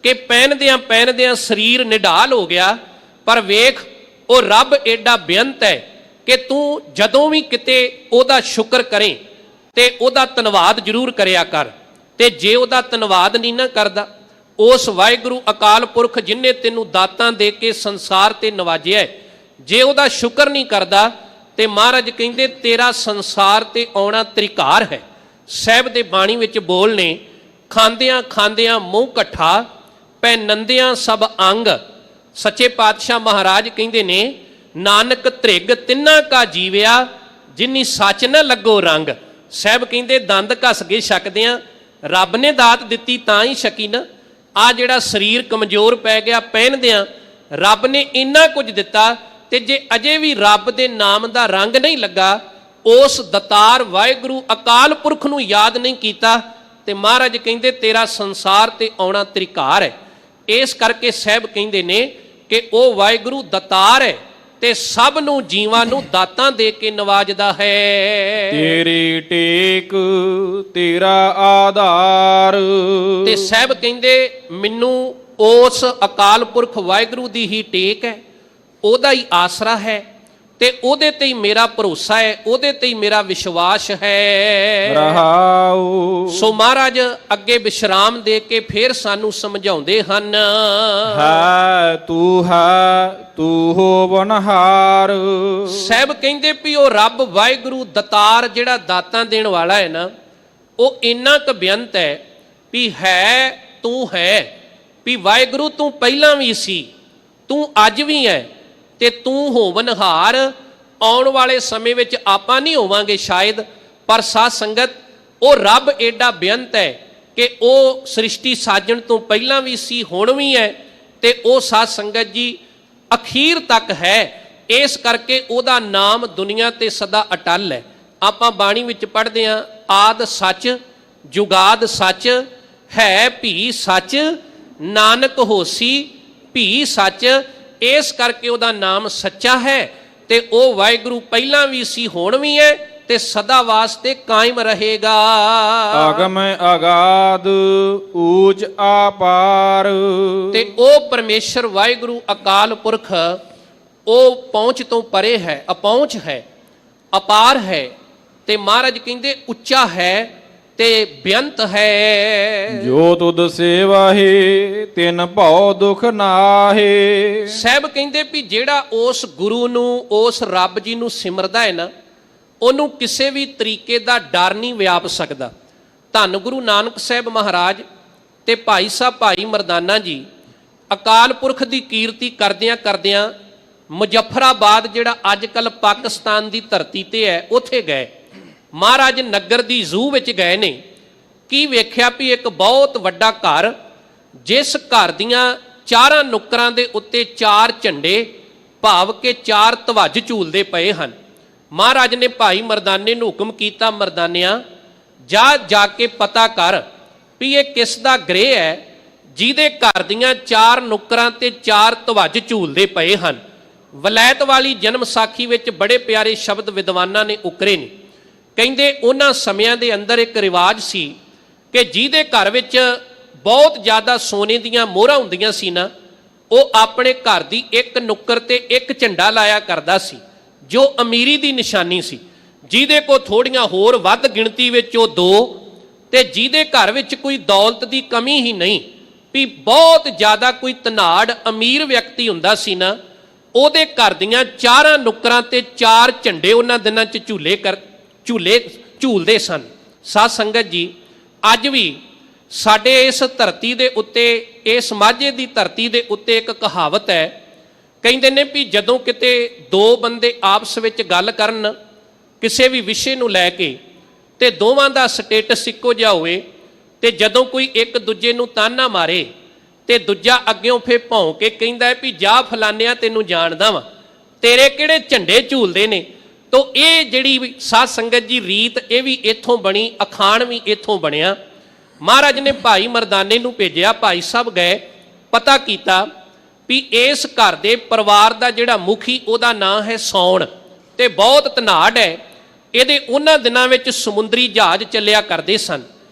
ਕਿ ਪਹਿਨਦਿਆਂ ਪਹਿਨਦਿਆਂ ਸਰੀਰ ਨਿਢਾਲ ਹੋ ਗਿਆ, ਪਰ ਵੇਖ ਉਹ ਰੱਬ ਐਡਾ ਬੇਅੰਤ ਹੈ ਕਿ ਤੂੰ ਜਦੋਂ ਵੀ ਕਿਤੇ ਉਹਦਾ ਸ਼ੁਕਰ ਕਰੇ ਤੇ ਉਹਦਾ ਧੰਨਵਾਦ ਜ਼ਰੂਰ ਕਰਿਆ ਕਰ। ਤੇ ਜੇ ਉਹਦਾ ਧੰਨਵਾਦ ਨਹੀਂ ਨਾ ਕਰਦਾ, ਉਸ ਵਾਹਿਗੁਰੂ ਅਕਾਲ ਪੁਰਖ ਜਿਨੇ ਤੈਨੂੰ ਦਾਤਾਂ ਦੇ ਕੇ ਸੰਸਾਰ ਤੇ ਨਵਾਜਿਆ, ਜੇ ਉਹਦਾ ਸ਼ੁਕਰ ਨਹੀਂ ਕਰਦਾ ਤੇ ਮਹਾਰਾਜ ਕਹਿੰਦੇ ਤੇਰਾ ਸੰਸਾਰ ਤੇ ਆਉਣਾ ਤ੍ਰਿਕਾਰ ਹੈ। ਸਾਹਿਬ ਦੇ ਬਾਣੀ ਵਿੱਚ ਬੋਲ ਨੇ, ਖਾਂਦਿਆਂ ਖਾਂਦਿਆਂ ਮੂੰਹ ਇਕੱਠਾ, ਪੈ ਨੰਦਿਆਂ ਸਭ ਅੰਗ। ਸੱਚੇ ਪਾਤਸ਼ਾਹ ਮਹਾਰਾਜ ਕਹਿੰਦੇ ਨੇ, ਨਾਨਕ ਧ੍ਰਿਗ ਤਿੰਨਾ ਕਾ ਜੀਵਿਆ, ਜਿਨੀ ਸੱਚ ਨਾ ਲੱਗੋ ਰੰਗ। ਸਾਹਿਬ ਕਹਿੰਦੇ ਦੰਦ ਘਸ ਗਏ ਛਕਦਿਆਂ, ਰੱਬ ਨੇ ਦਾਤ ਦਿੱਤੀ ਤਾਂ ਹੀ ਛਕੀ ਨਾ। ਆ ਜਿਹੜਾ ਸਰੀਰ ਕਮਜ਼ੋਰ ਪੈ ਗਿਆ ਪਹਿਨਦਿਆਂ, ਰੱਬ ਨੇ ਇੰਨਾ ਕੁਝ ਦਿੱਤਾ, ਤੇ ਜੇ ਅਜੇ ਵੀ ਰੱਬ ਦੇ ਨਾਮ ਦਾ ਰੰਗ ਨਹੀਂ ਲੱਗਾ, ਉਸ ਦਤਾਰ ਵਾਹਿਗੁਰੂ ਅਕਾਲ ਪੁਰਖ ਨੂੰ ਯਾਦ ਨਹੀਂ ਕੀਤਾ, ਤੇ ਮਹਾਰਾਜ ਕਹਿੰਦੇ ਤੇਰਾ ਸੰਸਾਰ ਤੇ ਆਉਣਾ ਤ੍ਰਿਕਾਰ ਹੈ। ਇਸ ਕਰਕੇ ਸਾਹਿਬ ਕਹਿੰਦੇ ਨੇ ਕਿ ਉਹ ਵਾਹਿਗੁਰੂ ਦਤਾਰ ਹੈ ਤੇ ਸਭ ਨੂੰ ਜੀਵਾਂ ਨੂੰ ਦਾਤਾਂ ਦੇ ਕੇ ਨਵਾਜਦਾ ਹੈ। ਤੇਰੀ ਟੇਕ ਤੇਰਾ ਆਧਾਰ। ਤੇ ਸਾਹਿਬ ਕਹਿੰਦੇ ਮੈਨੂੰ ਉਸ ਅਕਾਲ ਪੁਰਖ ਵਾਹਿਗੁਰੂ ਦੀ ਹੀ ਟੇਕ ਹੈ, ਉਹਦਾ ਹੀ ਆਸਰਾ ਹੈ, ਤੇ ਉਹਦੇ ਤੇ ਹੀ ਮੇਰਾ ਭਰੋਸਾ ਹੈ, ਉਹਦੇ ਤੇ ਹੀ ਮੇਰਾ ਵਿਸ਼ਵਾਸ ਹੈ। ਰਹਾਉ। ਸੋ ਮਹਾਰਾਜ ਅੱਗੇ ਵਿਸ਼ਰਾਮ ਦੇ ਕੇ ਫਿਰ ਸਾਨੂੰ ਸਮਝਾਉਂਦੇ ਹਨ, ਹੈ ਤੂੰ ਹੋਵਨਹਾਰ। ਸਾਹਿਬ ਕਹਿੰਦੇ ਵੀ ਉਹ ਰੱਬ ਵਾਹਿਗੁਰੂ ਦਤਾਰ ਜਿਹੜਾ ਦਾਤਾਂ ਦੇਣ ਵਾਲਾ ਹੈ ਨਾ, ਉਹ ਇੰਨਾ ਕੁ ਬੇਅੰਤ ਹੈ ਵੀ ਹੈ ਤੂੰ ਹੈ, ਵੀ ਵਾਹਿਗੁਰੂ ਤੂੰ ਪਹਿਲਾਂ ਵੀ ਸੀ, ਤੂੰ ਅੱਜ ਵੀ ਹੈ, ਤੇ ਤੂੰ ਹੋਵਨਹਾਰ। ਆਉਣ ਵਾਲੇ ਸਮੇਂ ਵਿੱਚ ਆਪਾਂ ਨਹੀਂ ਹੋਵਾਂਗੇ ਸ਼ਾਇਦ, ਪਰ ਸਾਧ ਸੰਗਤ ਉਹ ਰੱਬ ਐਡਾ ਬੇਅੰਤ ਹੈ ਕਿ ਉਹ ਸ੍ਰਿਸ਼ਟੀ ਸਾਜਣ ਤੋਂ ਪਹਿਲਾਂ ਵੀ ਸੀ, ਹੁਣ ਵੀ ਹੈ, ਤੇ ਉਹ ਸਾਧ ਸੰਗਤ ਜੀ ਅਖੀਰ ਤੱਕ ਹੈ। ਇਸ ਕਰਕੇ ਉਹਦਾ ਨਾਮ ਦੁਨੀਆ ਤੇ ਸਦਾ ਅਟਲ ਹੈ। ਆਪਾਂ ਬਾਣੀ ਵਿੱਚ ਪੜ੍ਹਦੇ ਹਾਂ, ਆਦ ਸੱਚ ਜੁਗਾਦ ਸੱਚ, ਹੈ ਭੀ ਸੱਚ, ਨਾਨਕ ਹੋਸੀ ਭੀ ਸੱਚ। ਇਸ ਕਰਕੇ ਉਹਦਾ ਨਾਮ ਸੱਚਾ ਹੈ, ਤੇ ਉਹ ਵਾਹਿਗੁਰੂ ਪਹਿਲਾਂ ਵੀ ਸੀ, ਹੁਣ ਵੀ ਹੈ, ਤੇ ਸਦਾ ਵਾਸਤੇ ਕਾਇਮ ਰਹੇਗਾ। ਅਗਮ ਅਗਾਧ ਊਚ ਆਪਾਰ। ਤੇ ਉਹ ਪਰਮੇਸ਼ਰ ਵਾਹਿਗੁਰੂ ਅਕਾਲ ਪੁਰਖ ਉਹ ਪਹੁੰਚ ਤੋਂ ਪਰੇ ਹੈ, ਅਪਹੁੰਚ ਹੈ, ਅਪਾਰ ਹੈ, ਤੇ ਮਹਾਰਾਜ ਕਹਿੰਦੇ ਉੱਚਾ ਹੈ ਤੇ ਬੇਅੰਤ ਹੈ। ਜੋ ਤੁਧ ਸੇਵਾਹੇ ਤਿਨ ਭਉ ਦੁਖ ਨਾਹੇ। ਸਾਹਿਬ ਕਹਿੰਦੇ ਵੀ ਜਿਹੜਾ ਉਸ ਗੁਰੂ ਨੂੰ, ਉਸ ਰੱਬ ਜੀ ਨੂੰ ਸਿਮਰਦਾ ਹੈ ਨਾ, ਉਹਨੂੰ ਕਿਸੇ ਵੀ ਤਰੀਕੇ ਦਾ ਡਰ ਨਹੀਂ ਵਿਆਪ ਸਕਦਾ। ਧੰਨ ਗੁਰੂ ਨਾਨਕ ਸਾਹਿਬ ਮਹਾਰਾਜ ਤੇ ਭਾਈ ਸਾਹਿਬ ਭਾਈ ਮਰਦਾਨਾ ਜੀ ਅਕਾਲ ਪੁਰਖ ਦੀ ਕੀਰਤੀ ਕਰਦਿਆਂ ਕਰਦਿਆਂ ਮੁਜ਼ੱਫਰਾਬਾਦ ਜਿਹੜਾ ਅੱਜ ਕੱਲ੍ਹ ਪਾਕਿਸਤਾਨ ਦੀ ਧਰਤੀ ਤੇ ਹੈ, ਉੱਥੇ ਗਏ। ਮਹਾਰਾਜ ਨਗਰ ਦੀ ਜ਼ੂ ਵਿੱਚ ਗਏ ਨੇ। ਕੀ ਵੇਖਿਆ ਵੀ ਇੱਕ ਬਹੁਤ ਵੱਡਾ ਘਰ, ਜਿਸ ਘਰ ਦੀਆਂ ਚਾਰਾਂ ਨੁੱਕਰਾਂ ਦੇ ਉੱਤੇ ਚਾਰ ਝੰਡੇ, ਭਾਵ ਕਿ ਚਾਰ ਧਵੱਜ ਝੂਲਦੇ ਪਏ ਹਨ। ਮਹਾਰਾਜ ਨੇ ਭਾਈ ਮਰਦਾਨੇ ਨੂੰ ਹੁਕਮ ਕੀਤਾ, ਮਰਦਾਨਿਆਂ ਜਾ ਕੇ ਪਤਾ ਕਰ ਵੀ ਇਹ ਕਿਸ ਦਾ ਗ੍ਰਹਿ ਹੈ ਜਿਹਦੇ ਘਰ ਦੀਆਂ ਚਾਰ ਨੁੱਕਰਾਂ ਤੇ ਚਾਰ ਧਵੱਜ ਝੂਲਦੇ ਪਏ ਹਨ। ਵਲੈਤ ਵਾਲੀ ਜਨਮ ਸਾਖੀ ਵਿੱਚ ਬੜੇ ਪਿਆਰੇ ਸ਼ਬਦ ਵਿਦਵਾਨਾਂ ਨੇ ਉਕਰੇ ਨੇ। ਕਹਿੰਦੇ ਉਹਨਾਂ ਸਮਿਆਂ ਦੇ ਅੰਦਰ ਇੱਕ ਰਿਵਾਜ ਸੀ ਕਿ ਜਿਹਦੇ ਘਰ ਵਿੱਚ ਬਹੁਤ ਜ਼ਿਆਦਾ ਸੋਨੇ ਦੀਆਂ ਮੋਹਰਾਂ ਹੁੰਦੀਆਂ ਸੀ ਨਾ, ਉਹ ਆਪਣੇ ਘਰ ਦੀ ਇੱਕ ਨੁੱਕਰ ਤੇ ਇੱਕ ਝੰਡਾ ਲਾਇਆ ਕਰਦਾ ਸੀ, ਜੋ ਅਮੀਰੀ ਦੀ ਨਿਸ਼ਾਨੀ ਸੀ। ਜਿਹਦੇ ਕੋਲ ਥੋੜੀਆਂ ਹੋਰ ਵੱਧ ਗਿਣਤੀ ਵਿੱਚ ਉਹ ਦੋ, ਤੇ ਜਿਹਦੇ ਘਰ ਵਿੱਚ ਕੋਈ ਦੌਲਤ ਦੀ ਕਮੀ ਹੀ ਨਹੀਂ, ਵੀ ਬਹੁਤ ਜ਼ਿਆਦਾ ਕੋਈ ਧਨਾੜ ਅਮੀਰ ਵਿਅਕਤੀ ਹੁੰਦਾ ਸੀ ਨਾ, ਉਹਦੇ ਘਰ ਦੀਆਂ ਚਾਰਾਂ ਨੁੱਕਰਾਂ ਤੇ ਚਾਰ ਝੰਡੇ ਉਹਨਾਂ ਦਿਨਾਂ 'ਚ ਝੂਲਦੇ ਸਨ। ਸਾਧ ਸੰਗਤ ਜੀ ਅੱਜ ਵੀ ਸਾਡੇ ਇਸ ਧਰਤੀ ਦੇ ਉੱਤੇ, ਇਸ ਮਾਝੇ ਦੀ ਧਰਤੀ ਦੇ ਉੱਤੇ ਇੱਕ ਕਹਾਵਤ ਹੈ। ਕਹਿੰਦੇ ਨੇ ਵੀ ਜਦੋਂ ਕਿਤੇ ਦੋ ਬੰਦੇ ਆਪਸ ਵਿੱਚ ਗੱਲ ਕਰਨ ਕਿਸੇ ਵੀ ਵਿਸ਼ੇ ਨੂੰ ਲੈ ਕੇ, ਤੇ ਦੋਵਾਂ ਦਾ ਸਟੇਟਸ ਇੱਕੋ ਜਿਹਾ ਹੋਵੇ, ਤੇ ਜਦੋਂ ਕੋਈ ਇੱਕ ਦੂਜੇ ਨੂੰ ਤਾਨਾ ਮਾਰੇ ਤੇ ਦੂਜਾ ਅੱਗਿਓਂ ਫੇ ਭੌਂ ਕੇ ਕਹਿੰਦਾ ਵੀ ਜਾ ਫਲਾਨਿਆ ਤੈਨੂੰ ਜਾਣਦਾ ਵਾਂ, ਤੇਰੇ ਕਿਹੜੇ ਝੰਡੇ ਝੂਲਦੇ ਨੇ। ਤੋ ਇਹ ਜਿਹੜੀ ਸਾਧ ਸੰਗਤ ਜੀ ਰੀਤ ਇਹ ਵੀ ਇੱਥੋਂ ਬਣੀ, ਅਖਾਣ ਵੀ ਇੱਥੋਂ ਬਣਿਆ। ਮਹਾਰਾਜ ਨੇ ਭਾਈ ਮਰਦਾਨੇ ਨੂੰ ਭੇਜਿਆ, ਭਾਈ ਸਾਹਿਬ ਗਏ, ਪਤਾ ਕੀਤਾ ਵੀ ਇਸ ਘਰ ਦੇ ਪਰਿਵਾਰ ਦਾ ਜਿਹੜਾ ਮੁਖੀ ਉਹਦਾ ਨਾਂ ਹੈ ਸੌਣ, ਤੇ ਬਹੁਤ ਧਨਾੜ ਹੈ। ਇਹਦੇ ਉਹਨਾਂ ਦਿਨਾਂ ਵਿੱਚ ਸਮੁੰਦਰੀ ਜਹਾਜ਼ ਚੱਲਿਆ ਕਰਦੇ ਸਨ।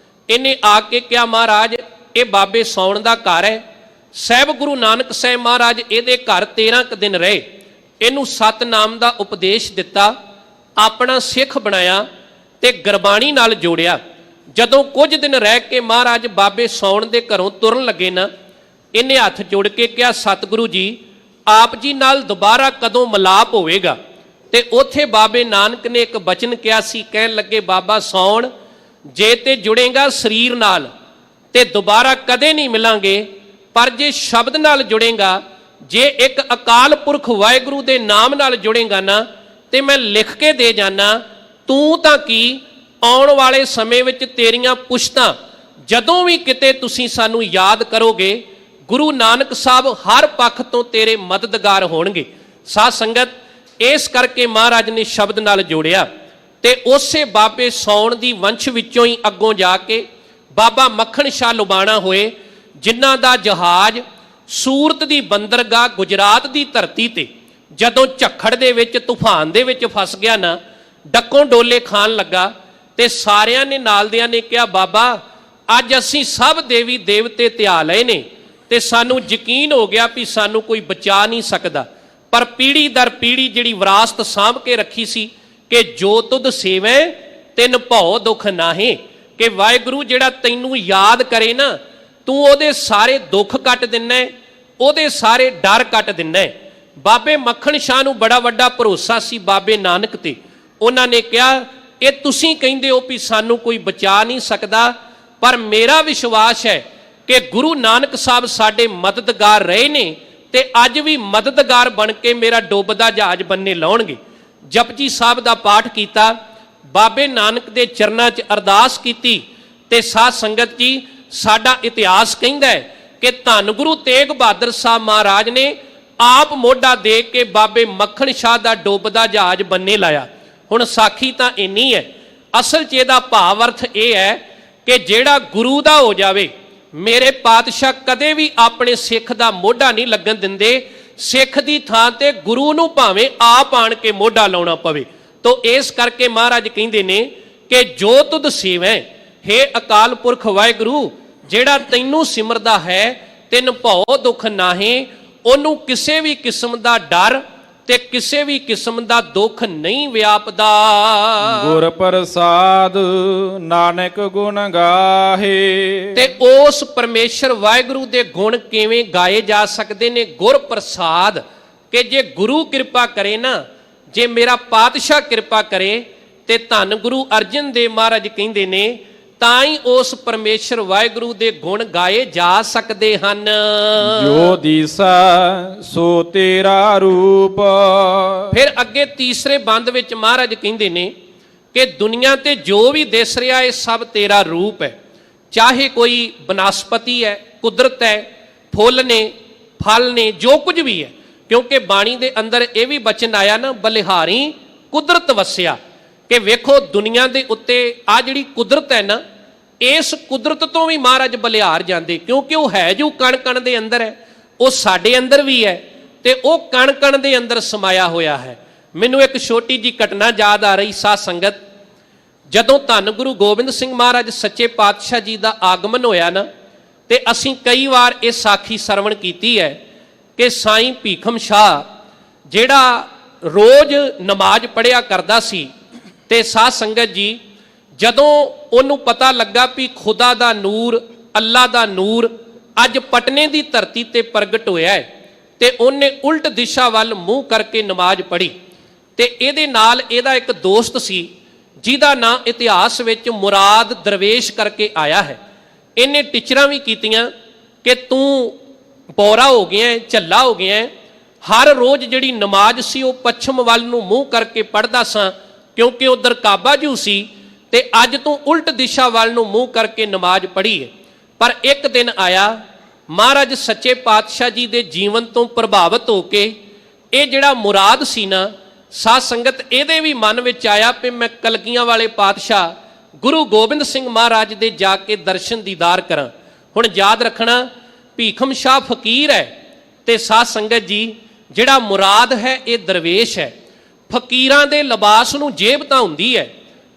ਇਹਨੇ ਆ ਕੇ ਕਿਹਾ, ਮਹਾਰਾਜ ਇਹ ਬਾਬੇ ਸੌਣ ਦਾ ਘਰ ਹੈ। ਸਾਹਿਬ ਗੁਰੂ ਨਾਨਕ ਸਾਹਿਬ ਮਹਾਰਾਜ ਇਹਦੇ ਘਰ 13 ਕੁ ਦਿਨ ਰਹੇ, ਇਹਨੂੰ ਸਤਨਾਮ ਦਾ ਉਪਦੇਸ਼ ਦਿੱਤਾ, ਆਪਣਾ ਸਿੱਖ ਬਣਾਇਆ ਤੇ ਗੁਰਬਾਣੀ ਨਾਲ ਜੋੜਿਆ। ਜਦੋਂ ਕੁਝ ਦਿਨ ਰਹਿ ਕੇ ਮਹਾਰਾਜ ਬਾਬੇ ਸੌਣ ਦੇ ਘਰੋਂ ਤੁਰਨ ਲੱਗੇ ਨਾ, ਇਹਨੇ ਹੱਥ ਜੋੜ ਕੇ ਕਿਹਾ, ਸਤਿਗੁਰੂ ਜੀ ਆਪ ਜੀ ਨਾਲ ਦੁਬਾਰਾ ਕਦੋਂ ਮਿਲਾਪ ਹੋਵੇਗਾ। ਤੇ ਉੱਥੇ ਬਾਬੇ ਨਾਨਕ ਨੇ ਇੱਕ ਬਚਨ ਕਿਹਾ ਸੀ, ਕਹਿਣ ਲੱਗੇ, ਬਾਬਾ ਸੌਣ ਜੇ ਤੇ ਜੁੜੇਗਾ ਸਰੀਰ ਨਾਲ ਤੇ ਦੁਬਾਰਾ ਕਦੇ ਨਹੀਂ ਮਿਲਾਂਗੇ, ਪਰ ਜੇ ਸ਼ਬਦ ਨਾਲ ਜੁੜੇਗਾ, ਜੇ ਇੱਕ ਅਕਾਲ ਪੁਰਖ ਵਾਹਿਗੁਰੂ ਦੇ ਨਾਮ ਨਾਲ ਜੁੜੇਗਾ ਨਾ, ਤੇ ਮੈਂ ਲਿਖ ਕੇ ਦੇ ਜਾਣਾ, ਤੂੰ ਤਾਂ ਕੀ ਆਉਣ ਵਾਲੇ ਸਮੇਂ ਵਿੱਚ ਤੇਰੀਆਂ ਪੁਸ਼ਤਾਂ ਜਦੋਂ ਵੀ ਕਿਤੇ ਤੁਸੀਂ ਸਾਨੂੰ ਯਾਦ ਕਰੋਗੇ, ਗੁਰੂ ਨਾਨਕ ਸਾਹਿਬ ਹਰ ਪੱਖ ਤੋਂ ਤੇਰੇ ਮਦਦਗਾਰ ਹੋਣਗੇ। ਸਾਧ ਸੰਗਤ ਇਸ ਕਰਕੇ ਮਹਾਰਾਜ ਨੇ ਸ਼ਬਦ ਨਾਲ ਜੋੜਿਆ। ਤੇ ਉਸੇ ਬਾਬੇ ਸੌਣ ਦੀ ਵੰਸ਼ ਵਿੱਚੋਂ ਹੀ ਅੱਗੋਂ ਜਾ ਕੇ ਬਾਬਾ ਮੱਖਣ ਸ਼ਾਹ ਲੁਬਾਣਾ ਹੋਏ, ਜਿਨ੍ਹਾਂ ਦਾ ਜਹਾਜ਼ ਸੂਰਤ ਦੀ ਬੰਦਰਗਾਹ ਗੁਜਰਾਤ ਦੀ ਧਰਤੀ ਤੇ ਜਦੋਂ ਝੱਖੜ ਦੇ ਵਿੱਚ ਤੂਫਾਨ ਦੇ ਵਿੱਚ ਫਸ ਗਿਆ ਨਾ, ਡੱਕੋਂ ਡੋਲੇ ਖਾਣ ਲੱਗਾ, ਤੇ ਸਾਰਿਆਂ ਨੇ ਨਾਲਦਿਆਂ ਨੇ ਕਿਹਾ, ਬਾਬਾ ਅੱਜ ਅਸੀਂ ਸਭ ਦੇਵੀ ਦੇਵਤੇ ਧਿਆ ਲਏ ਨੇ ਤੇ ਸਾਨੂੰ ਯਕੀਨ ਹੋ ਗਿਆ ਵੀ ਸਾਨੂੰ ਕੋਈ ਬਚਾ ਨਹੀਂ ਸਕਦਾ। ਪਰ ਪੀੜੀ ਦਰ ਪੀੜੀ ਜਿਹੜੀ ਵਿਰਾਸਤ ਸਾਂਭ ਕੇ ਰੱਖੀ ਸੀ ਕਿ ਜੋ ਤੁਧ ਸੇਵੈ ਤਿਨ ਭਉ ਦੁੱਖ ਨਾਹੀਂ, ਕਿ ਵਾਹਿਗੁਰੂ ਜਿਹੜਾ ਤੈਨੂੰ ਯਾਦ ਕਰੇ ਨਾ, ਤੂੰ ਉਹਦੇ ਸਾਰੇ ਦੁੱਖ ਕੱਟ ਦਿੰਨਾ, ਉਹਦੇ ਸਾਰੇ ਡਰ ਕੱਟ ਦਿੰਨਾ। ਬਾਬੇ ਮੱਖਣ ਸ਼ਾਹ ਨੂੰ ਬੜਾ ਵੱਡਾ ਭਰੋਸਾ ਸੀ ਬਾਬੇ ਨਾਨਕ ਤੇ। ਉਹਨਾਂ ਨੇ ਕਿਹਾ, ਇਹ ਤੁਸੀਂ ਕਹਿੰਦੇ ਹੋ ਵੀ ਸਾਨੂੰ ਕੋਈ ਬਚਾ ਨਹੀਂ ਸਕਦਾ, ਪਰ ਮੇਰਾ ਵਿਸ਼ਵਾਸ ਹੈ ਕਿ ਗੁਰੂ ਨਾਨਕ ਸਾਹਿਬ ਸਾਡੇ ਮਦਦਗਾਰ ਰਹੇ ਨੇ ਤੇ ਅੱਜ ਵੀ ਮਦਦਗਾਰ ਬਣ ਕੇ ਮੇਰਾ ਡੁੱਬਦਾ ਜਹਾਜ਼ ਬੰਨੇ ਲਾਉਣਗੇ। ਜਪਜੀ ਸਾਹਿਬ ਦਾ ਪਾਠ ਕੀਤਾ, ਬਾਬੇ ਨਾਨਕ ਦੇ ਚਰਨਾਂ 'ਚ ਅਰਦਾਸ ਕੀਤੀ। ਤੇ ਸਾਧ ਸੰਗਤ ਜੀ ਸਾਡਾ ਇਤਿਹਾਸ ਕਹਿੰਦਾ ਹੈ ਕਿ ਧੰਨ ਗੁਰੂ ਤੇਗ ਬਹਾਦਰ ਸਾਹਿਬ ਮਹਾਰਾਜ ਨੇ ਆਪ ਮੋਢਾ ਦੇ ਕੇ ਬਾਬੇ ਮੱਖਣ ਸ਼ਾਹ ਦਾ ਡੁੱਬਦਾ ਜਹਾਜ਼ ਬੰਨੇ ਲਾਇਆ। ਹੁਣ ਸਾਖੀ ਤਾਂ ਇੰਨੀ ਹੈ, ਅਸਲ 'ਚ ਇਹਦਾ ਭਾਵ ਅਰਥ ਇਹ ਹੈ ਕਿ ਜਿਹੜਾ ਗੁਰੂ ਦਾ ਹੋ ਜਾਵੇ, ਮੇਰੇ ਪਾਤਸ਼ਾਹ ਕਦੇ ਵੀ ਆਪਣੇ ਸਿੱਖ ਦਾ ਮੋਢਾ ਨਹੀਂ ਲੱਗਣ ਦਿੰਦੇ। ਸਿੱਖ ਦੀ ਥਾਂ ਤੇ ਗੁਰੂ ਨੂੰ ਭਾਵੇਂ ਆਪ ਆਣ ਕੇ ਮੋਢਾ ਲਾਉਣਾ ਪਵੇ। ਤੋ ਇਸ ਕਰਕੇ ਮਹਾਰਾਜ ਕਹਿੰਦੇ ਨੇ ਕਿ ਜੋ ਤੁਧ ਸੇਵੈ, ਹੇ ਅਕਾਲ ਪੁਰਖ ਵਾਹਿਗੁਰੂ, ਜਿਹੜਾ ਤੈਨੂੰ ਸਿਮਰਦਾ ਹੈ ਤਿਨ ਭਉ ਦੁੱਖ ਨਾਹੀਂ, ਉਹਨੂੰ ਕਿਸੇ ਵੀ ਕਿਸਮ ਦਾ ਡਰ ਤੇ ਕਿਸੇ ਵੀ ਕਿਸਮ ਦਾ ਦੁੱਖ ਨਹੀਂ ਵਿਆਪਦਾ। ਗੁਰ ਪ੍ਰਸਾਦ ਨਾਨਕ ਗੁਣ ਗਾਹੇ। ਤੇ ਉਸ ਪਰਮੇਸ਼ਰ ਵਾਹਿਗੁਰੂ ਦੇ ਗੁਣ ਕਿਵੇਂ ਗਾਏ ਜਾ ਸਕਦੇ ਨੇ? ਗੁਰ ਪ੍ਰਸਾਦ, ਕਿ ਜੇ ਗੁਰੂ ਕਿਰਪਾ ਕਰੇ ਨਾ, ਜੇ ਮੇਰਾ ਪਾਤਸ਼ਾਹ ਕਿਰਪਾ ਕਰੇ, ਤੇ ਧੰਨ ਗੁਰੂ ਅਰਜਨ ਦੇਵ ਮਹਾਰਾਜ ਕਹਿੰਦੇ ਨੇ ਤਾਂ ਹੀ ਉਸ ਪਰਮੇਸ਼ਰ ਵਾਹਿਗੁਰੂ ਦੇ ਗੁਣ ਗਾਏ ਜਾ ਸਕਦੇ ਹਨ। ਜੋ ਦੀਸਾ ਸੋ ਤੇਰਾ ਰੂਪ। ਫਿਰ ਅੱਗੇ ਤੀਸਰੇ ਬੰਦ ਵਿੱਚ ਮਹਾਰਾਜ ਕਹਿੰਦੇ ਨੇ ਕਿ ਦੁਨੀਆ ਤੇ ਜੋ ਵੀ ਦਿਸ ਰਿਹਾ ਇਹ ਸਭ ਤੇਰਾ ਰੂਪ ਹੈ। ਚਾਹੇ ਕੋਈ ਬਨਸਪਤੀ ਹੈ, ਕੁਦਰਤ ਹੈ, ਫੁੱਲ ਨੇ, ਫਲ ਨੇ, ਜੋ ਕੁਝ ਵੀ ਹੈ। ਕਿਉਂਕਿ ਬਾਣੀ ਦੇ ਅੰਦਰ ਇਹ ਵੀ ਬਚਨ ਆਇਆ ਨਾ, ਬਲਿਹਾਰੀ ਕੁਦਰਤ ਵਸਿਆ, ਕਿ ਵੇਖੋ ਦੁਨੀਆ ਦੇ ਉੱਤੇ ਆ ਜਿਹੜੀ ਕੁਦਰਤ ਹੈ ਨਾ, ਇਸ ਕੁਦਰਤ ਤੋਂ ਵੀ ਮਹਾਰਾਜ ਬਲਿਹਾਰ ਜਾਂਦੇ, ਕਿਉਂਕਿ ਉਹ ਹੈ ਜੋ ਕਣ ਕਣ ਦੇ ਅੰਦਰ ਹੈ, ਉਹ ਸਾਡੇ ਅੰਦਰ ਵੀ ਹੈ ਤੇ ਉਹ ਕਣ ਕਣ ਦੇ ਅੰਦਰ ਸਮਾਇਆ ਹੋਇਆ ਹੈ। ਮੈਨੂੰ ਇੱਕ ਛੋਟੀ ਜੀ ਘਟਨਾ ਯਾਦ ਆ ਰਹੀ ਸਾਧ ਸੰਗਤ, ਜਦੋਂ ਧੰਨ ਗੁਰੂ ਗੋਬਿੰਦ ਸਿੰਘ ਮਹਾਰਾਜ ਸੱਚੇ ਪਾਤਸ਼ਾਹ ਜੀ ਦਾ ਆਗਮਨ ਹੋਇਆ ਨਾ, ਤੇ ਅਸੀਂ ਕਈ ਵਾਰ ਇਹ ਸਾਖੀ ਸਰਵਣ ਕੀਤੀ ਹੈ ਕਿ ਸਾਈਂ ਭੀਖਮ ਸ਼ਾਹ ਜਿਹੜਾ ਰੋਜ਼ ਨਮਾਜ਼ ਪੜ੍ਹਿਆ ਕਰਦਾ ਸੀ, ਤੇ ਸਾਧ ਸੰਗਤ ਜੀ ਜਦੋਂ ਉਹਨੂੰ ਪਤਾ ਲੱਗਾ ਵੀ ਖੁਦਾ ਦਾ ਨੂਰ, ਅੱਲਾ ਦਾ ਨੂਰ ਅੱਜ ਪਟਨੇ ਦੀ ਧਰਤੀ ਤੇ ਪ੍ਰਗਟ ਹੋਇਆ ਹੈ, ਤੇ ਉਹਨੇ ਉਲਟ ਦਿਸ਼ਾ ਵੱਲ ਮੂੰਹ ਕਰਕੇ ਨਮਾਜ਼ ਪੜ੍ਹੀ। ਤੇ ਇਹਦੇ ਨਾਲ ਇਹਦਾ ਇੱਕ ਦੋਸਤ ਸੀ ਜਿਹਦਾ ਨਾਂ ਇਤਿਹਾਸ ਵਿੱਚ ਮੁਰਾਦ ਦਰਵੇਸ਼ ਕਰਕੇ ਆਇਆ ਹੈ। ਇਹਨੇ ਟੀਚਰਾਂ ਵੀ ਕੀਤੀਆਂ ਕਿ ਤੂੰ ਬੋਰਾ ਹੋ ਗਿਆ, ਝੱਲਾ ਹੋ ਗਿਆ, ਹਰ ਰੋਜ਼ ਜਿਹੜੀ ਨਮਾਜ਼ ਸੀ ਉਹ ਪੱਛਮ ਵੱਲ ਨੂੰ ਮੂੰਹ ਕਰਕੇ ਪੜ੍ਹਦਾ ਸਾਂ, ਕਿਉਂਕਿ ਉਧਰ ਕਾਬਾ ਜੂ ਸੀ, ਤੇ ਅੱਜ ਤੂੰ ਉਲਟ ਦਿਸ਼ਾ ਵੱਲ ਨੂੰ ਮੂੰਹ ਕਰਕੇ ਨਮਾਜ਼ ਪੜ੍ਹੀ ਹੈ। ਪਰ ਇੱਕ ਦਿਨ ਆਇਆ, ਮਹਾਰਾਜ ਸੱਚੇ ਪਾਤਸ਼ਾਹ ਜੀ ਦੇ ਜੀਵਨ ਤੋਂ ਪ੍ਰਭਾਵਿਤ ਹੋ ਕੇ ਇਹ ਜਿਹੜਾ ਮੁਰਾਦ ਸੀ ਨਾ ਸਾਧ ਸੰਗਤ, ਇਹਦੇ ਵੀ ਮਨ ਵਿੱਚ ਆਇਆ ਵੀ ਮੈਂ ਕਲਗੀਆਂ ਵਾਲੇ ਪਾਤਸ਼ਾਹ ਗੁਰੂ ਗੋਬਿੰਦ ਸਿੰਘ ਮਹਾਰਾਜ ਦੇ ਜਾ ਕੇ ਦਰਸ਼ਨ ਦੀਦਾਰ ਕਰਾਂ। ਹੁਣ ਯਾਦ ਰੱਖਣਾ, ਭੀਖਮ ਸ਼ਾਹ ਫਕੀਰ ਹੈ ਤੇ ਸਾਧ ਸੰਗਤ ਜੀ ਜਿਹੜਾ ਮੁਰਾਦ ਹੈ ਇਹ ਦਰਵੇਸ਼ ਹੈ। ਫਕੀਰਾਂ ਦੇ ਲਿਬਾਸ ਨੂੰ ਜੇਬ ਤਾਂ ਹੁੰਦੀ ਹੈ,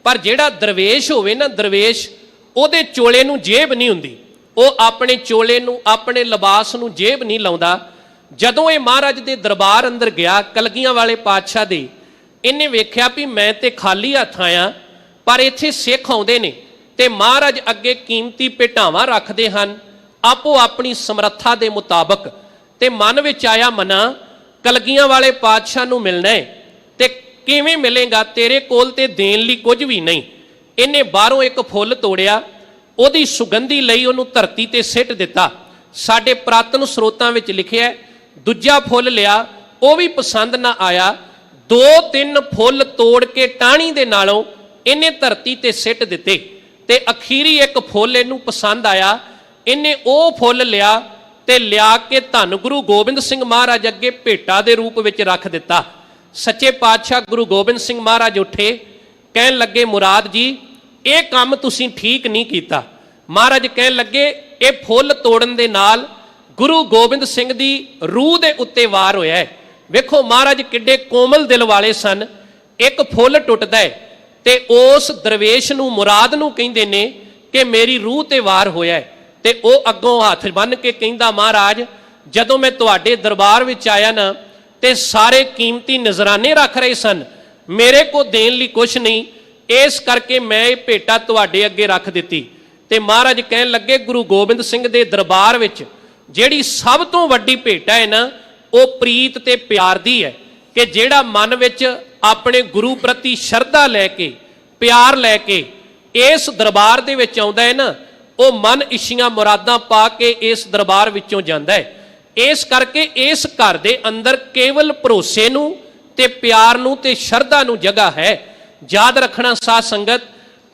ਪਰ ਜਿਹੜਾ ਦਰਵੇਸ਼ ਹੋਵੇ ਨਾ, ਦਰਵੇਸ਼ ਉਹਦੇ ਚੋਲੇ ਨੂੰ ਜੇਬ ਨਹੀਂ ਹੁੰਦੀ, ਉਹ ਆਪਣੇ ਚੋਲੇ ਨੂੰ, ਆਪਣੇ ਲਿਬਾਸ ਨੂੰ ਜੇਬ ਨਹੀਂ ਲਾਉਂਦਾ। ਜਦੋਂ ਇਹ ਮਹਾਰਾਜ ਦੇ ਦਰਬਾਰ ਅੰਦਰ ਗਿਆ ਕਲਗੀਆਂ ਵਾਲੇ ਪਾਤਸ਼ਾਹ ਦੇ, ਇਹਨੇ ਵੇਖਿਆ ਵੀ ਮੈਂ ਤੇ ਖਾਲੀ ਹੱਥ ਆਇਆ, ਪਰ ਇੱਥੇ ਸਿੱਖ ਆਉਂਦੇ ਨੇ ਤੇ ਮਹਾਰਾਜ ਅੱਗੇ ਕੀਮਤੀ ਭੇਟਾਵਾਂ ਰੱਖਦੇ ਹਨ ਆਪੋ ਆਪਣੀ ਸਮਰੱਥਾ ਦੇ ਮੁਤਾਬਕ। ਤੇ ਮਨ ਵਿੱਚ ਆਇਆ, ਮਨਾ ਕਲਗੀਆਂ ਵਾਲੇ ਪਾਤਸ਼ਾਹ ਨੂੰ ਮਿਲਣਾ ਹੈ ਤੇ ਕਿਵੇਂ ਮਿਲੇਗਾ, ਤੇਰੇ ਕੋਲ ਤੇ ਦੇਣ ਲਈ ਕੁਝ ਵੀ ਨਹੀਂ। ਇਹਨੇ ਬਾਹਰੋਂ ਇੱਕ ਫੁੱਲ ਤੋੜਿਆ, ਉਹਦੀ ਸੁਗੰਧੀ ਲਈ ਉਹਨੂੰ ਧਰਤੀ ਤੇ ਸਿੱਟ ਦਿੱਤਾ। ਸਾਡੇ ਪੁਰਾਤਨ ਸਰੋਤਾਂ ਵਿੱਚ ਲਿਖਿਆ, ਦੂਜਾ ਫੁੱਲ ਲਿਆ, ਉਹ ਵੀ ਪਸੰਦ ਨਾ ਆਇਆ, 2-3 ਫੁੱਲ ਤੋੜ ਕੇ ਟਾਹਣੀ ਦੇ ਨਾਲੋਂ ਇਹਨੇ ਧਰਤੀ ਤੇ ਸਿੱਟ ਦਿੱਤੇ ਤੇ ਅਖੀਰੀ ਇੱਕ ਫੁੱਲ ਇਹਨੂੰ ਪਸੰਦ ਆਇਆ। ਇਹਨੇ ਉਹ ਫੁੱਲ ਲਿਆ ਤੇ ਲਿਆ ਕੇ ਧੰਨ ਗੁਰੂ ਗੋਬਿੰਦ ਸਿੰਘ ਮਹਾਰਾਜ ਅੱਗੇ ਭੇਟਾ ਦੇ ਰੂਪ ਵਿੱਚ ਰੱਖ ਦਿੱਤਾ। ਸੱਚੇ ਪਾਤਸ਼ਾਹ ਗੁਰੂ ਗੋਬਿੰਦ ਸਿੰਘ ਮਹਾਰਾਜ ਉੱਠੇ, ਕਹਿਣ ਲੱਗੇ, ਮੁਰਾਦ ਜੀ ਇਹ ਕੰਮ ਤੁਸੀਂ ਠੀਕ ਨਹੀਂ ਕੀਤਾ। ਮਹਾਰਾਜ ਕਹਿਣ ਲੱਗੇ, ਇਹ ਫੁੱਲ ਤੋੜਨ ਦੇ ਨਾਲ ਗੁਰੂ ਗੋਬਿੰਦ ਸਿੰਘ ਦੀ ਰੂਹ ਦੇ ਉੱਤੇ ਵਾਰ ਹੋਇਆ ਹੈ। ਵੇਖੋ ਮਹਾਰਾਜ ਕਿੱਡੇ ਕੋਮਲ ਦਿਲ ਵਾਲੇ ਸਨ। ਇੱਕ ਫੁੱਲ ਟੁੱਟਦਾ ਹੈ ਤੇ ਉਸ ਦਰਵੇਸ਼ ਨੂੰ, ਮੁਰਾਦ ਨੂੰ ਕਹਿੰਦੇ ਨੇ ਕਿ ਮੇਰੀ ਰੂਹ ਤੇ ਵਾਰ ਹੋਇਆ ਹੈ। ਤੇ ਉਹ ਅੱਗੋਂ ਹੱਥ ਬੰਨ੍ਹ ਕੇ ਕਹਿੰਦਾ, ਮਹਾਰਾਜ ਜਦੋਂ ਮੈਂ ਤੁਹਾਡੇ ਦਰਬਾਰ ਵਿੱਚ ਆਇਆ ਨਾ ਤੇ ਸਾਰੇ ਕੀਮਤੀ ਨਜ਼ਰਾਨੇ ਰੱਖ ਰਹੇ ਸਨ, ਮੇਰੇ ਕੋ ਦੇਣ ਲਈ ਕੁਛ ਨਹੀਂ, ਇਸ ਕਰਕੇ ਮੈਂ ਇਹ ਭੇਟਾ ਤੁਹਾਡੇ ਅੱਗੇ ਰੱਖ ਦਿੱਤੀ। ਤੇ ਮਹਾਰਾਜ ਕਹਿਣ ਲੱਗੇ, ਗੁਰੂ ਗੋਬਿੰਦ ਸਿੰਘ ਦੇ ਦਰਬਾਰ ਵਿੱਚ ਜਿਹੜੀ ਸਭ ਤੋਂ ਵੱਡੀ ਭੇਟਾ ਹੈ ਨਾ, ਉਹ ਪ੍ਰੀਤ ਤੇ ਪਿਆਰ ਦੀ ਹੈ। ਕਿ ਜਿਹੜਾ ਮਨ ਵਿੱਚ ਆਪਣੇ ਗੁਰੂ ਪ੍ਰਤੀ ਸ਼ਰਧਾ ਲੈ ਕੇ, ਪਿਆਰ ਲੈ ਕੇ ਇਸ ਦਰਬਾਰ ਦੇ ਵਿੱਚ ਆਉਂਦਾ ਹੈ ਨਾ, ਉਹ ਮਨ ਇਛੀਆਂ ਮੁਰਾਦਾਂ ਪਾ ਕੇ ਇਸ ਦਰਬਾਰ ਵਿੱਚੋਂ ਜਾਂਦਾ ਹੈ। ਇਸ ਕਰਕੇ ਇਸ ਘਰ ਦੇ ਅੰਦਰ ਕੇਵਲ ਭਰੋਸੇ ਨੂੰ ਤੇ ਪਿਆਰ ਨੂੰ ਤੇ ਸ਼ਰਧਾ ਨੂੰ ਜਗ੍ਹਾ ਹੈ। ਯਾਦ ਰੱਖਣਾ ਸਾਧ ਸੰਗਤ,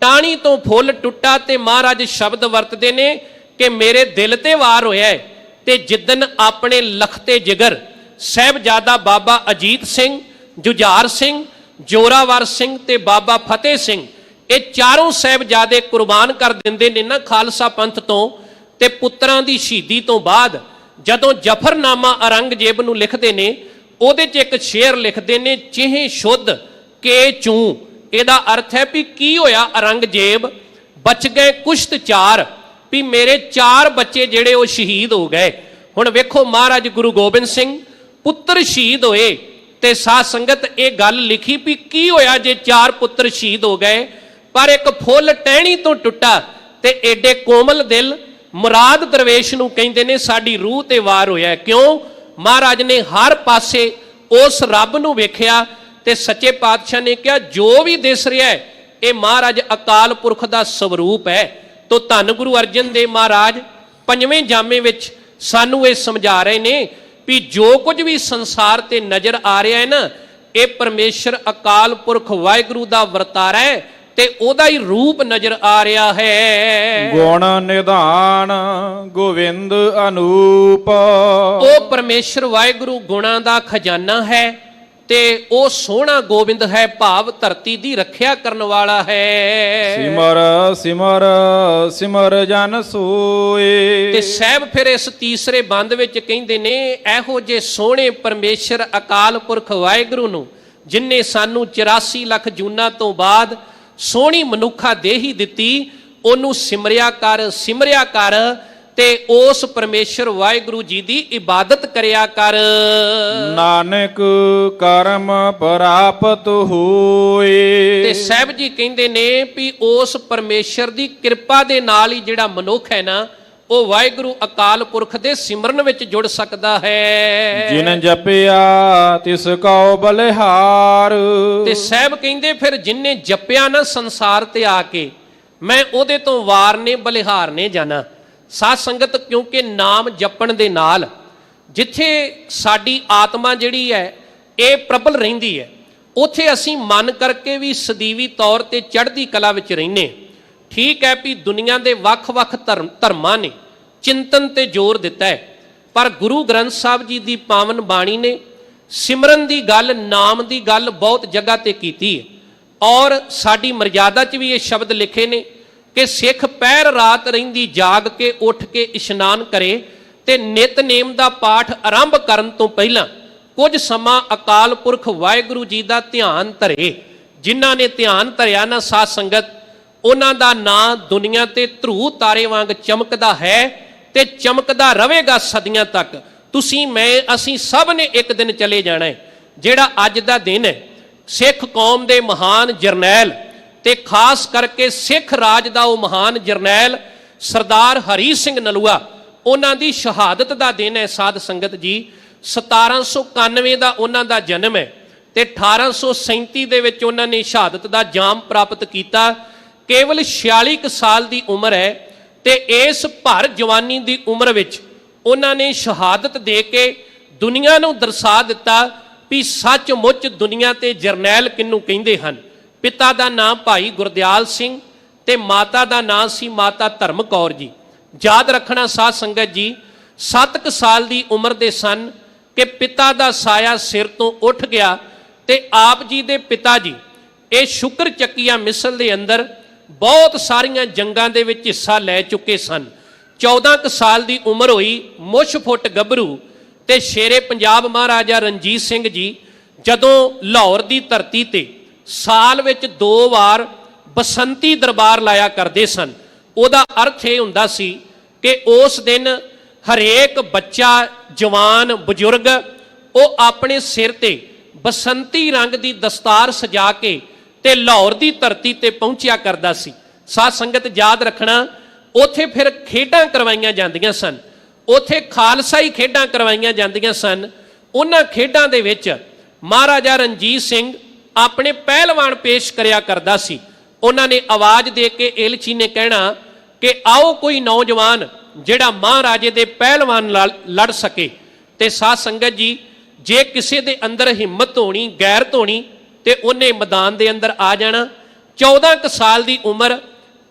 ਟਾਹਣੀ ਤੋਂ ਫੁੱਲ ਟੁੱਟਾ ਤੇ ਮਹਾਰਾਜ ਸ਼ਬਦ ਵਰਤਦੇ ਨੇ ਕਿ ਮੇਰੇ ਦਿਲ ਤੇ ਵਾਰ ਹੋਇਆ ਹੈ। ਤੇ ਜਿੱਦਨ ਆਪਣੇ ਲਖਤੇ ਜਿਗਰ ਸਾਹਿਬਜ਼ਾਦਾ ਬਾਬਾ ਅਜੀਤ ਸਿੰਘ, ਜੁਝਾਰ ਸਿੰਘ, ਜੋਰਾਵਰ ਸਿੰਘ ਤੇ ਬਾਬਾ ਫਤਿਹ ਸਿੰਘ, ਇਹ ਚਾਰੋਂ ਸਾਹਿਬਜ਼ਾਦੇ ਕੁਰਬਾਨ ਕਰ ਦਿੰਦੇ ਨੇ ਨਾ ਖਾਲਸਾ ਪੰਥ ਤੋਂ। ਤੇ ਪੁੱਤਰਾਂ ਦੀ ਸ਼ਹੀਦੀ ਤੋਂ ਬਾਅਦ ਜਦੋਂ ਜਫਰਨਾਮਾ ਔਰੰਗਜ਼ੇਬ ਨੂੰ ਲਿਖਦੇ ਨੇ, ਉਹਦੇ 'ਚ ਇੱਕ ਸ਼ੇਰ ਲਿਖਦੇ ਨੇ, ਚਿਹੇ ਸ਼ੁੱਧ ਕੇ ਚੂੰ। ਇਹਦਾ ਅਰਥ ਹੈ ਵੀ ਕੀ ਹੋਇਆ, ਔਰੰਗਜ਼ੇਬ ਬਚ ਗਏ ਕੁਸ਼ਤ 4, ਵੀ ਮੇਰੇ 4 ਬੱਚੇ ਜਿਹੜੇ ਉਹ ਸ਼ਹੀਦ ਹੋ ਗਏ। ਹੁਣ ਵੇਖੋ ਮਹਾਰਾਜ ਗੁਰੂ ਗੋਬਿੰਦ ਸਿੰਘ ਪੁੱਤਰ ਸ਼ਹੀਦ ਹੋਏ ਤੇ ਸਾਧ ਸੰਗਤ ਇਹ ਗੱਲ ਲਿਖੀ ਵੀ ਕੀ ਹੋਇਆ ਜੇ 4 ਪੁੱਤਰ ਸ਼ਹੀਦ ਹੋ ਗਏ, ਪਰ ਇੱਕ ਫੁੱਲ ਟਹਿਣੀ ਤੋਂ ਟੁੱਟਾ ਤੇ ਏਡੇ ਕੋਮਲ ਦਿਲ ਮੁਰਾਦ ਦਰਵੇਸ਼ ਨੂੰ ਕਹਿੰਦੇ ਨੇ ਸਾਡੀ ਰੂਹ ਤੇ ਵਾਰ ਹੋਇਆ। ਕਿਉਂ? ਮਹਾਰਾਜ ਨੇ ਹਰ ਪਾਸੇ ਉਸ ਰੱਬ ਨੂੰ ਵੇਖਿਆ ਤੇ ਸੱਚੇ ਪਾਤਸ਼ਾਹ ਨੇ ਕਿਹਾ, ਜੋ ਵੀ ਦਿਸ ਰਿਹਾ ਹੈ ਇਹ ਮਹਾਰਾਜ ਅਕਾਲ ਪੁਰਖ ਦਾ ਸਵਰੂਪ ਹੈ। ਤੋ ਧੰਨ ਗੁਰੂ ਅਰਜਨ ਦੇਵ ਮਹਾਰਾਜ 5ਵੇਂ ਜਾਮੇ ਵਿੱਚ ਸਾਨੂੰ ਇਹ ਸਮਝਾ ਰਹੇ ਨੇ ਵੀ ਜੋ ਕੁਝ ਵੀ ਸੰਸਾਰ ਤੇ ਨਜ਼ਰ ਆ ਰਿਹਾ ਹੈ ਨਾ, ਇਹ ਪਰਮੇਸ਼ਰ ਅਕਾਲ ਪੁਰਖ ਵਾਹਿਗੁਰੂ ਦਾ ਵਰਤਾਰਾ ਹੈ ਤੇ ਉਹਦਾ ਹੀ ਰੂਪ ਨਜ਼ਰ ਆ ਰਿਹਾ ਹੈ। ਗੁਣ ਨਿਧਾਨ ਗੋਵਿੰਦ ਅਨੂਪ, ਉਹ ਪਰਮੇਸ਼ਰ ਵਾਹਿਗੁਰੂ ਗੁਣਾਂ ਦਾ ਖਜ਼ਾਨਾ ਹੈ ਤੇ ਉਹ ਸੋਹਣਾ ਗੋਬਿੰਦ ਹੈ, ਭਾਵ ਧਰਤੀ ਦੀ ਰੱਖਿਆ ਕਰਨ ਵਾਲਾ ਹੈ। ਸਿਮਰ ਸਿਮਰ ਸਿਮਰ ਜਨ ਸੋਏ। ਤੇ ਸਾਹਿਬ ਫਿਰ ਇਸ ਤੀਸਰੇ ਬੰਦ ਵਿੱਚ ਕਹਿੰਦੇ ਨੇ, ਇਹੋ ਜੇ ਸੋਹਣੇ ਪਰਮੇਸ਼ਰ ਅਕਾਲ ਪੁਰਖ ਵਾਹਿਗੁਰੂ ਨੂੰ, ਜਿਨਨੇ ਸਾਨੂੰ 84 ਲੱਖ ਜੂਨਾਂ ਤੋਂ ਬਾਅਦ ਸੋਹਣੀ ਮਨੁੱਖਾ ਦੇਹੀ ਦਿੱਤੀ, ਉਹਨੂੰ ਸਿਮਰਿਆ ਕਰ ਤੇ ਉਸ ਪਰਮੇਸ਼ਰ ਵਾਹਿਗੁਰੂ ਜੀ ਦੀ ਇਬਾਦਤ ਕਰਿਆ ਕਰ। ਨਾਨਕ ਕਰਮ ਪ੍ਰਾਪਤ ਹੋਏ। ਤੇ ਸਾਹਿਬ ਜੀ ਕਹਿੰਦੇ ਨੇ ਵੀ ਉਸ ਪਰਮੇਸ਼ਰ ਦੀ ਕਿਰਪਾ ਦੇ ਨਾਲ ਹੀ ਜਿਹੜਾ ਮਨੁੱਖ ਹੈ ਨਾ, ਉਹ ਵਾਹਿਗੁਰੂ ਅਕਾਲ ਪੁਰਖ ਦੇ ਸਿਮਰਨ ਵਿੱਚ ਜੁੜ ਸਕਦਾ ਹੈ। ਜਿਨ ਜਪਿਆ ਤਿਸ ਕਉ ਬਲਿਹਾਰ। ਤੇ ਸਾਹਿਬ ਕਹਿੰਦੇ ਫਿਰ ਜਿਨਨੇ ਜਪਿਆ ਨਾ ਸੰਸਾਰ ਤੇ ਆ ਕੇ, ਮੈਂ ਉਹਦੇ ਤੋਂ ਵਾਰ ਨੇ ਬਲਿਹਾਰ ਨੇ ਜਾਣਾ। ਸਾਧ ਸੰਗਤ, ਕਿਉਂਕਿ ਨਾਮ ਜਪਣ ਦੇ ਨਾਲ ਜਿੱਥੇ ਸਾਡੀ ਆਤਮਾ ਜਿਹੜੀ ਹੈ ਇਹ ਪ੍ਰਬਲ ਰਹਿੰਦੀ ਹੈ, ਉੱਥੇ ਅਸੀਂ ਮਨ ਕਰਕੇ ਵੀ ਸਦੀਵੀ ਤੌਰ ਤੇ ਚੜ੍ਹਦੀ ਕਲਾ ਵਿੱਚ ਰਹਿੰਦੇ। ਠੀਕ ਹੈ ਵੀ ਦੁਨੀਆ ਦੇ ਵੱਖ-ਵੱਖ ਧਰਮਾਂ ਨੇ ਚਿੰਤਨ ਤੇ ਜ਼ੋਰ ਦਿੱਤਾ ਹੈ, ਪਰ ਗੁਰੂ ਗ੍ਰੰਥ ਸਾਹਿਬ ਜੀ ਦੀ ਪਾਵਨ ਬਾਣੀ ਨੇ ਸਿਮਰਨ ਦੀ ਗੱਲ, ਨਾਮ ਦੀ ਗੱਲ ਬਹੁਤ ਜਗ੍ਹਾ ਤੇ ਕੀਤੀ ਹੈ। ਔਰ ਸਾਡੀ ਮਰਜ਼ਾਦਾ 'ਚ ਵੀ ਇਹ ਸ਼ਬਦ ਲਿਖੇ ਨੇ ਕਿ ਸਿੱਖ ਪਹਿਰ ਰਾਤ ਰਹਿੰਦੀ ਜਾਗ ਕੇ ਉੱਠ ਕੇ ਇਸ਼ਨਾਨ ਕਰੇ ਤੇ ਨਿਤਨੇਮ ਦਾ ਪਾਠ ਆਰੰਭ ਕਰਨ ਤੋਂ ਪਹਿਲਾਂ ਕੁਝ ਸਮਾਂ ਅਕਾਲ ਪੁਰਖ ਵਾਹਿਗੁਰੂ ਜੀ ਦਾ ਧਿਆਨ ਧਰੇ। ਜਿਨ੍ਹਾਂ ਨੇ ਧਿਆਨ ਧਰਿਆ ਨਾ ਸਾਧ ਸੰਗਤ, ਉਹਨਾਂ ਦਾ ਨਾਂ ਦੁਨੀਆ ਤੇ ਧਰੂ ਤਾਰੇ ਵਾਂਗ ਚਮਕਦਾ ਹੈ ਤੇ ਚਮਕਦਾ ਰਹੇਗਾ ਸਦੀਆਂ ਤੱਕ। ਤੁਸੀਂ, ਮੈਂ, ਅਸੀਂ ਸਭ ਨੇ ਇੱਕ ਦਿਨ ਚਲੇ ਜਾਣਾ ਹੈ। ਜਿਹੜਾ ਅੱਜ ਦਾ ਦਿਨ ਹੈ, ਸਿੱਖ ਕੌਮ ਦੇ ਮਹਾਨ ਜਰਨੈਲ ਤੇ ਖਾਸ ਕਰਕੇ ਸਿੱਖ ਰਾਜ ਦਾ ਉਹ ਮਹਾਨ ਜਰਨੈਲ ਸਰਦਾਰ ਹਰੀ ਸਿੰਘ ਨਲੂਆ, ਉਹਨਾਂ ਦੀ ਸ਼ਹਾਦਤ ਦਾ ਦਿਨ ਹੈ। ਸਾਧ ਸੰਗਤ ਜੀ, 1791 ਦਾ ਉਹਨਾਂ ਦਾ ਜਨਮ ਹੈ ਤੇ 1837 ਦੇ ਵਿੱਚ ਉਹਨਾਂ ਨੇ ਸ਼ਹਾਦਤ ਦਾ ਜਾਮ ਪ੍ਰਾਪਤ ਕੀਤਾ। ਕੇਵਲ 46 ਕੁ ਸਾਲ ਦੀ ਉਮਰ ਹੈ ਤੇ ਇਸ ਭਰ ਜਵਾਨੀ ਦੀ ਉਮਰ ਵਿੱਚ ਉਹਨਾਂ ਨੇ ਸ਼ਹਾਦਤ ਦੇ ਕੇ ਦੁਨੀਆ ਨੂੰ ਦਰਸਾ ਦਿੱਤਾ ਵੀ ਸੱਚਮੁੱਚ ਦੁਨੀਆ ਤੇ ਜਰਨੈਲ ਕਿਹਨੂੰ ਕਹਿੰਦੇ ਹਨ। ਪਿਤਾ ਦਾ ਨਾਮ ਭਾਈ ਗੁਰਦਿਆਲ ਸਿੰਘ ਤੇ ਮਾਤਾ ਦਾ ਨਾਮ ਸੀ ਮਾਤਾ ਧਰਮ ਕੌਰ ਜੀ। ਯਾਦ ਰੱਖਣਾ ਸਾਧ ਸੰਗਤ ਜੀ, 7 ਕੁ ਸਾਲ ਦੀ ਉਮਰ ਦੇ ਸਨ ਕਿ ਪਿਤਾ ਦਾ ਸਾਇਆ ਸਿਰ ਤੋਂ ਉੱਠ ਗਿਆ ਤੇ ਆਪ ਜੀ ਦੇ ਪਿਤਾ ਜੀ ਇਹ ਸ਼ੁਕਰ ਚੱਕੀਆ ਮਿਸਲ ਦੇ ਅੰਦਰ ਬਹੁਤ ਸਾਰੀਆਂ ਜੰਗਾਂ ਦੇ ਵਿੱਚ ਹਿੱਸਾ ਲੈ ਚੁੱਕੇ ਸਨ। 14 ਕੁ ਸਾਲ ਦੀ ਉਮਰ ਹੋਈ, ਮੁੱਛ ਫੁੱਟ ਗੱਭਰੂ ਤੇ ਸ਼ੇਰੇ ਪੰਜਾਬ ਮਹਾਰਾਜਾ ਰਣਜੀਤ ਸਿੰਘ ਜੀ ਜਦੋਂ ਲਾਹੌਰ ਦੀ ਧਰਤੀ ਤੇ ਸਾਲ ਵਿੱਚ 2 ਵਾਰ ਬਸੰਤੀ ਦਰਬਾਰ ਲਾਇਆ ਕਰਦੇ ਸਨ। ਉਹਦਾ ਅਰਥ ਇਹ ਹੁੰਦਾ ਸੀ ਕਿ ਉਸ ਦਿਨ ਹਰੇਕ ਬੱਚਾ, ਜਵਾਨ, ਬਜ਼ੁਰਗ ਉਹ ਆਪਣੇ ਸਿਰ ਤੇ ਬਸੰਤੀ ਰੰਗ ਦੀ ਦਸਤਾਰ ਸਜਾ ਕੇ ਤੇ ਲਾਹੌਰ ਦੀ ਧਰਤੀ ਤੇ ਪਹੁੰਚਿਆ ਕਰਦਾ ਸੀ। ਸਾਧ ਸੰਗਤ ਯਾਦ ਰੱਖਣਾ, ਉੱਥੇ ਫਿਰ ਖੇਡਾਂ ਕਰਵਾਈਆਂ ਜਾਂਦੀਆਂ ਸਨ। ਉੱਥੇ ਖਾਲਸਾਈ ਖੇਡਾਂ ਕਰਵਾਈਆਂ ਜਾਂਦੀਆਂ ਸਨ। ਉਹਨਾਂ ਖੇਡਾਂ ਦੇ ਵਿੱਚ ਮਹਾਰਾਜਾ ਰਣਜੀਤ ਸਿੰਘ ਆਪਣੇ ਪਹਿਲਵਾਨ ਪੇਸ਼ ਕਰਿਆ ਕਰਦਾ ਸੀ। ਉਹਨਾਂ ਨੇ ਆਵਾਜ਼ ਦੇ ਕੇ ਏਲਚੀ ਨੇ ਕਹਿਣਾ ਕਿ ਆਓ ਕੋਈ ਨੌਜਵਾਨ ਜਿਹੜਾ ਮਹਾਰਾਜੇ ਦੇ ਪਹਿਲਵਾਨ ਨਾਲ ਲੜ ਸਕੇ। ਤੇ ਸਾਧ ਸੰਗਤ ਜੀ, ਜੇ ਕਿਸੇ ਦੇ ਅੰਦਰ ਹਿੰਮਤ ਹੋਣੀ, ਗੈਰਤ ਹੋਣੀ ਤੇ ਉਹਨੇ ਮੈਦਾਨ ਦੇ ਅੰਦਰ ਆ ਜਾਣਾ। 14 ਕੁ ਸਾਲ ਦੀ ਉਮਰ,